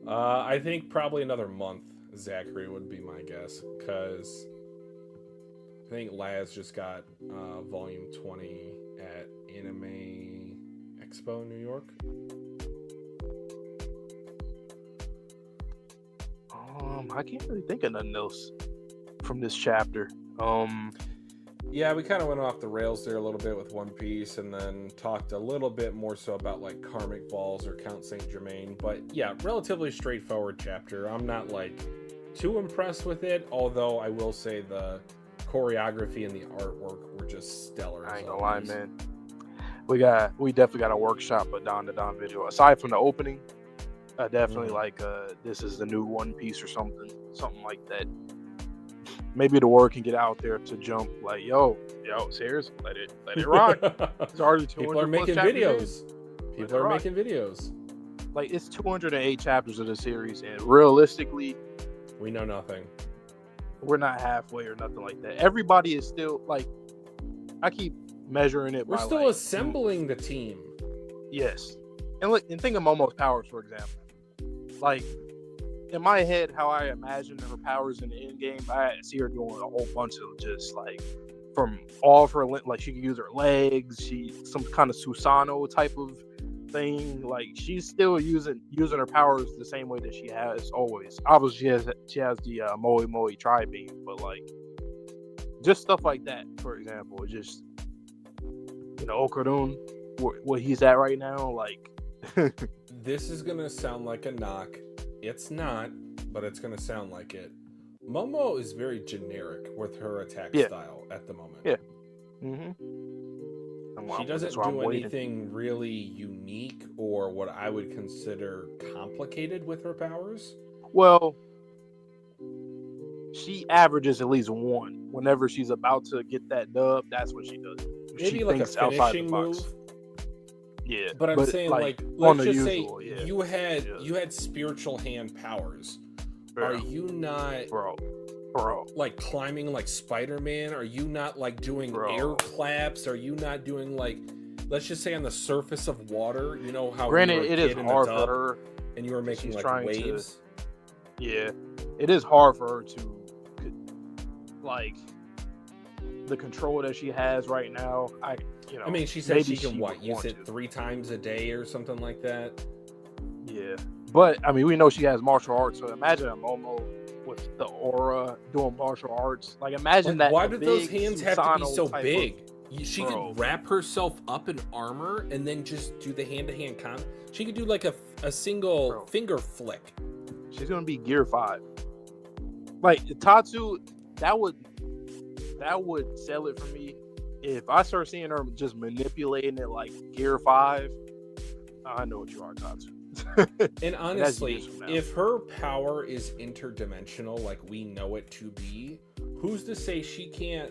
I think probably another month, Zachary, would be my guess, because I think Laz just got volume 20 at Anime Expo, New York. I can't really think of nothing else from this chapter. Yeah, we kind of went off the rails there a little bit with One Piece, and then talked a little bit more so about like Karmic Balls or Count Saint Germain. But yeah, relatively straightforward chapter. I'm not like too impressed with it, although I will say the choreography and the artwork were just stellar. I ain't gonna lie, man. We definitely got a workshop a Dandadan video. Aside from the opening, definitely like this is the new One Piece or something like that. Maybe the word can get out there to jump like, yo, seriously, let it rock. It's already 200 People are making videos. People are making videos. Like, it's 208 chapters of the series, and realistically, we know nothing. We're not halfway or nothing like that. Everybody is still like, I keep measuring it. We're by, still like, assembling the team. Yes, and look, and think of Momo's powers, for example. Like, in my head, how I imagine her powers in the end game, I see her doing a whole bunch of just like from all of her, like she can use her legs, some kind of Susano type of thing. Like, she's still using her powers the same way that she has always. Obviously, she has the Moe Moe Tri Beam, but like just stuff like that. For example, just Okarun, where he's at right now, like. This is gonna sound like a knock. It's not, but it's going to sound like it. Momo is very generic with her attack style at the moment. Yeah. She doesn't do anything really unique or what I would consider complicated with her powers. Well, she averages at least one. Whenever she's about to get that dub, that's what she does. Maybe she like a finishing move. Yeah, but I'm saying like let's just usual, say you had spiritual hand powers. Bro. Are you not bro like climbing like Spider-Man? Are you not like doing air claps? Are you not doing like, let's just say on the surface of water? You know how granted it is hard for her, and you were making like waves. It is hard for her to like the control that she has right now. I mean, she said she can use it 3 times a day or something like that. Yeah, but I mean, we know she has martial arts. So imagine a Momo with the aura doing martial arts. Like, imagine that. Why do those hands have to be so big? She could wrap herself up in armor and then just do the hand-to-hand combat. She could do like a single finger flick. She's gonna be Gear 5. Like Tatsu, that would sell it for me. If I start seeing her just manipulating it like Gear 5, I know what you are, Tatsu. And honestly, if her power is interdimensional like we know it to be, who's to say she can't,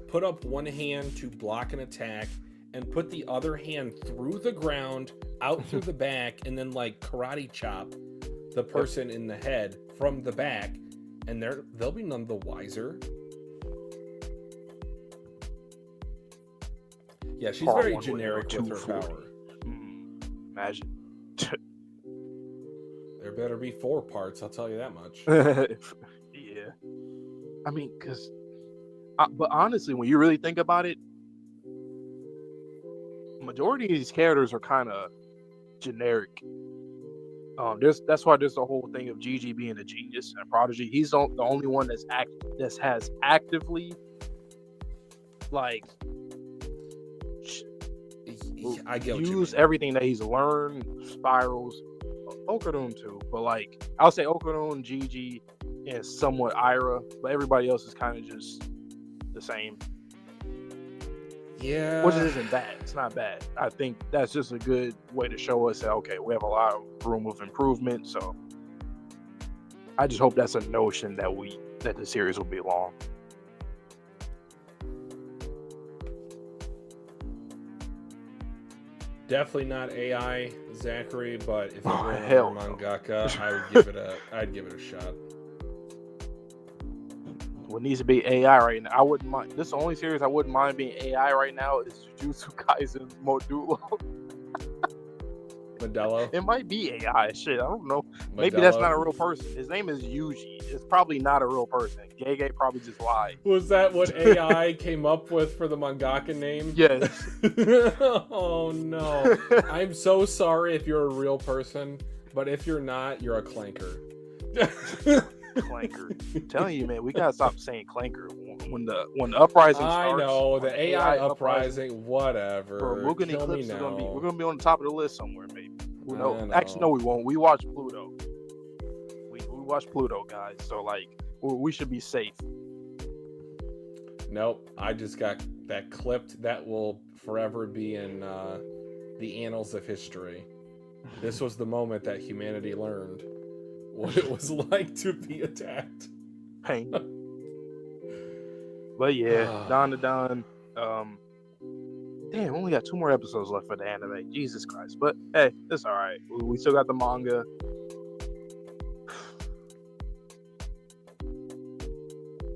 put up one hand to block an attack and put the other hand through the ground, out through the back, and then like karate chop the person in the head from the back, and they'll be none the wiser. Yeah, she's very generic with her power. Imagine. There better be 4 parts, I'll tell you that much. Yeah. I mean, but honestly, when you really think about it, majority of these characters are kind of generic. That's why there's the whole thing of Jiji being a genius and a prodigy. He's the only one that has actively like I get use everything that he's learned, spirals, Okarun too, but like I'll say Okarun, Jiji, and somewhat Ira, but everybody else is kind of just the same. Yeah, which isn't bad. It's not bad. I think that's just a good way to show us that okay, we have a lot of room of improvement. So I just hope that's a notion that the series will be long. Definitely not AI, Zachary, but if it were a mangaka, I'd give it a shot. What needs to be AI right now? I wouldn't mind. This is the only series I wouldn't mind being AI right now is Jujutsu Kaisen Modulo. Modelo? It might be AI. Shit, I don't know. Modelo. Maybe that's not a real person. His name is Yuji. It's probably not a real person. Gege probably just lied. Was that what AI came up with for the mangaka name? Yes. Oh no. I'm so sorry if you're a real person, but if you're not, you're a clanker. Clanker. I'm telling you, man, we gotta stop saying Clanker. When the uprising I starts, know when the AI uprising, whatever. bro, Mugen Kill me Eclipse is now. we're gonna be on the top of the list somewhere, maybe. Who knows? I know. Actually, no, we won't. We watch Pluto. We watch Pluto, guys. So like, we should be safe. Nope, I just got that clipped. That will forever be in the annals of history. This was the moment that humanity learned what it was like to be attacked. Pain. But yeah, Dandadan. Damn, we only got 2 more episodes left for the anime. Jesus Christ. But hey, it's alright. We still got the manga.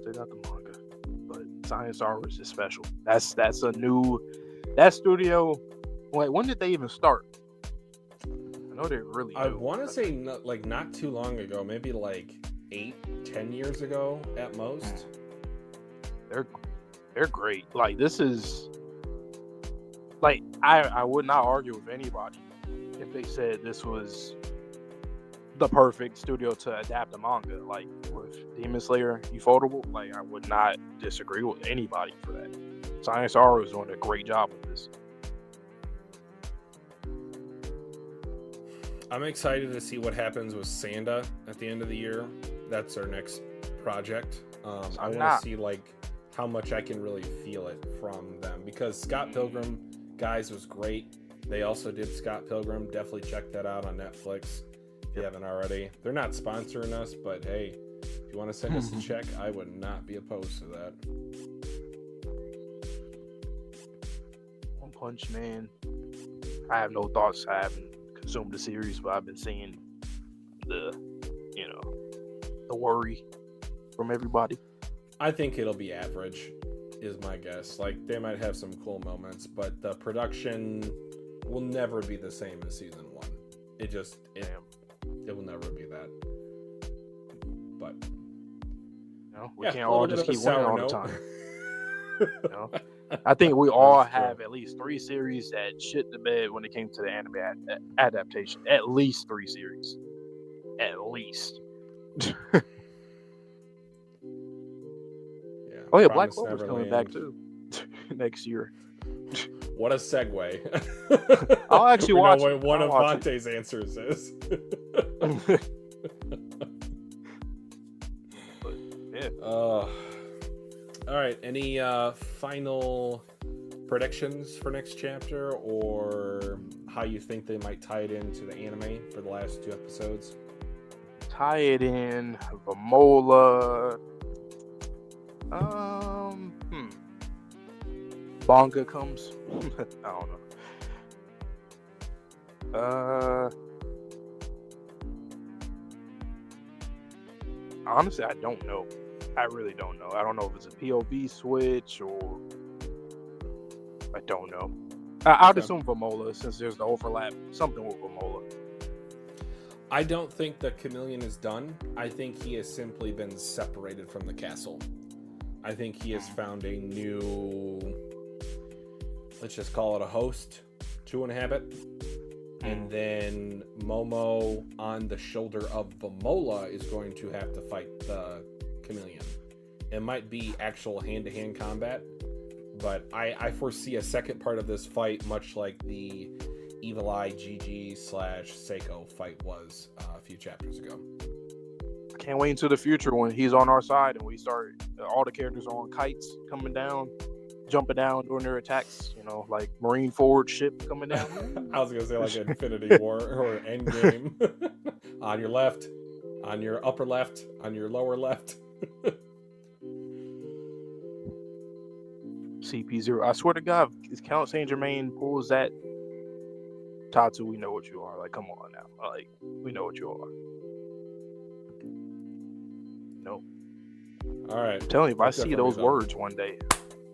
Still got the manga. But Science Hours is special. That's a new... That studio... Wait, when did they even start? I know they're really new. I want to say not too long ago. Maybe like 8-10 years ago at most. They're great. Like, this is... Like, I would not argue with anybody if they said this was the perfect studio to adapt a manga. Like, with Demon Slayer, Ufotable, like, I would not disagree with anybody for that. Science R is doing a great job with this. I'm excited to see what happens with Sanda at the end of the year. That's our next project. I want to see, like, how much I can really feel it from them. Because Scott Pilgrim... Guys was great. They also did Scott Pilgrim. Definitely check that out on Netflix if you haven't already. They're not sponsoring us, but hey, if you want to send us a check, I would not be opposed to that. One Punch Man. I have no thoughts. I haven't consumed the series, but I've been seeing the worry from everybody. I think it'll be average, is my guess. Like, they might have some cool moments, but the production will never be the same as season 1. It will never be that. But we can't all just keep winning all the time. I think we all have at least 3 series that shit the bed when it came to the anime adaptation. At least 3 series. At least. Oh yeah, Black Clover's coming back too next year. What a segue. I'll actually watch what one of Vontae's answers is. But, yeah. All right. Any final predictions for next chapter, or how you think they might tie it into the anime for the last 2 episodes? Tie it in. Vamola. Manga comes. I don't know. Honestly, I don't know. I really don't know. I don't know if it's a POV switch or I don't know. I'd assume Vamola, since there's the overlap. Something with Vamola. I don't think the Chameleon is done. I think he has simply been separated from the castle. I think he has found a new, let's just call it a host to inhabit. And then Momo on the shoulder of Vamola is going to have to fight the Chameleon. It might be actual hand-to-hand combat, but I foresee a second part of this fight much like the Evil Eye Jiji / Seiko fight was a few chapters ago. Can't wait until the future when he's on our side and we start, all the characters are on kites coming down, jumping down during their attacks, like Marine Forward ship coming down. I was going to say like Infinity War or Endgame. On your left, on your upper left, on your lower left. CP0. I swear to God, if Count Saint Germain pulls that Tatsu, we know what you are. Like, come on now. Like, we know what you are. No. All right. I'm telling you, if I see those words one day,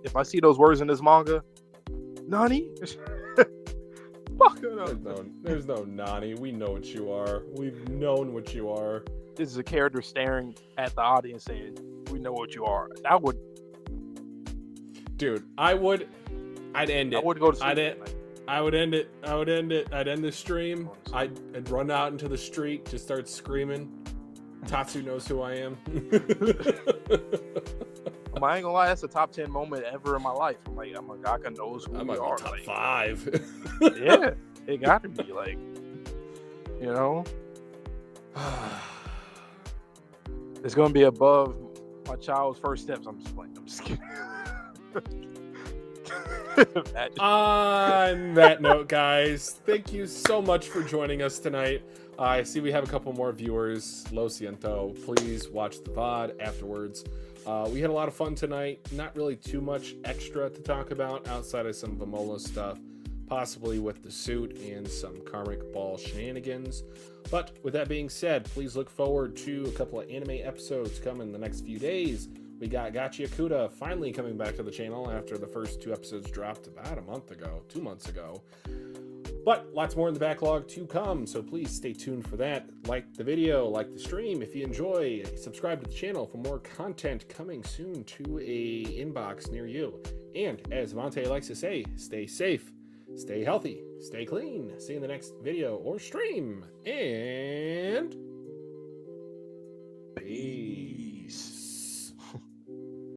if I see those words in this manga, Nani? Fuck it up. There's no Nani. We know what you are. We've known what you are. This is a character staring at the audience saying, we know what you are. That would... Dude, I'd end it. I would go to sleep. I would end it. I'd end the stream. I'd run out into the street, just start screaming. Tatsu knows who I am. I ain't gonna lie, that's a top 10 moment ever in my life. I'm like, mangaka knows who I we might are. be top Like, 5. yeah, it got to be like, you know, it's gonna be above my child's first steps. I'm just playing. I'm just kidding. On that note, guys, thank you so much for joining us tonight. I see we have a couple more viewers. Lo siento. Please watch the VOD afterwards. We had a lot of fun tonight. Not really too much extra to talk about outside of some Vamola stuff, possibly with the suit and some karmic ball shenanigans. But with that being said, please look forward to a couple of anime episodes coming the next few days. We got Gachi Akuda finally coming back to the channel after the first 2 episodes dropped about 2 months ago. But lots more in the backlog to come, so please stay tuned for that. Like the video, like the stream if you enjoy, subscribe to the channel for more content coming soon to a inbox near you. And as Monte likes to say, stay safe, stay healthy, stay clean. See you in the next video or stream. And peace.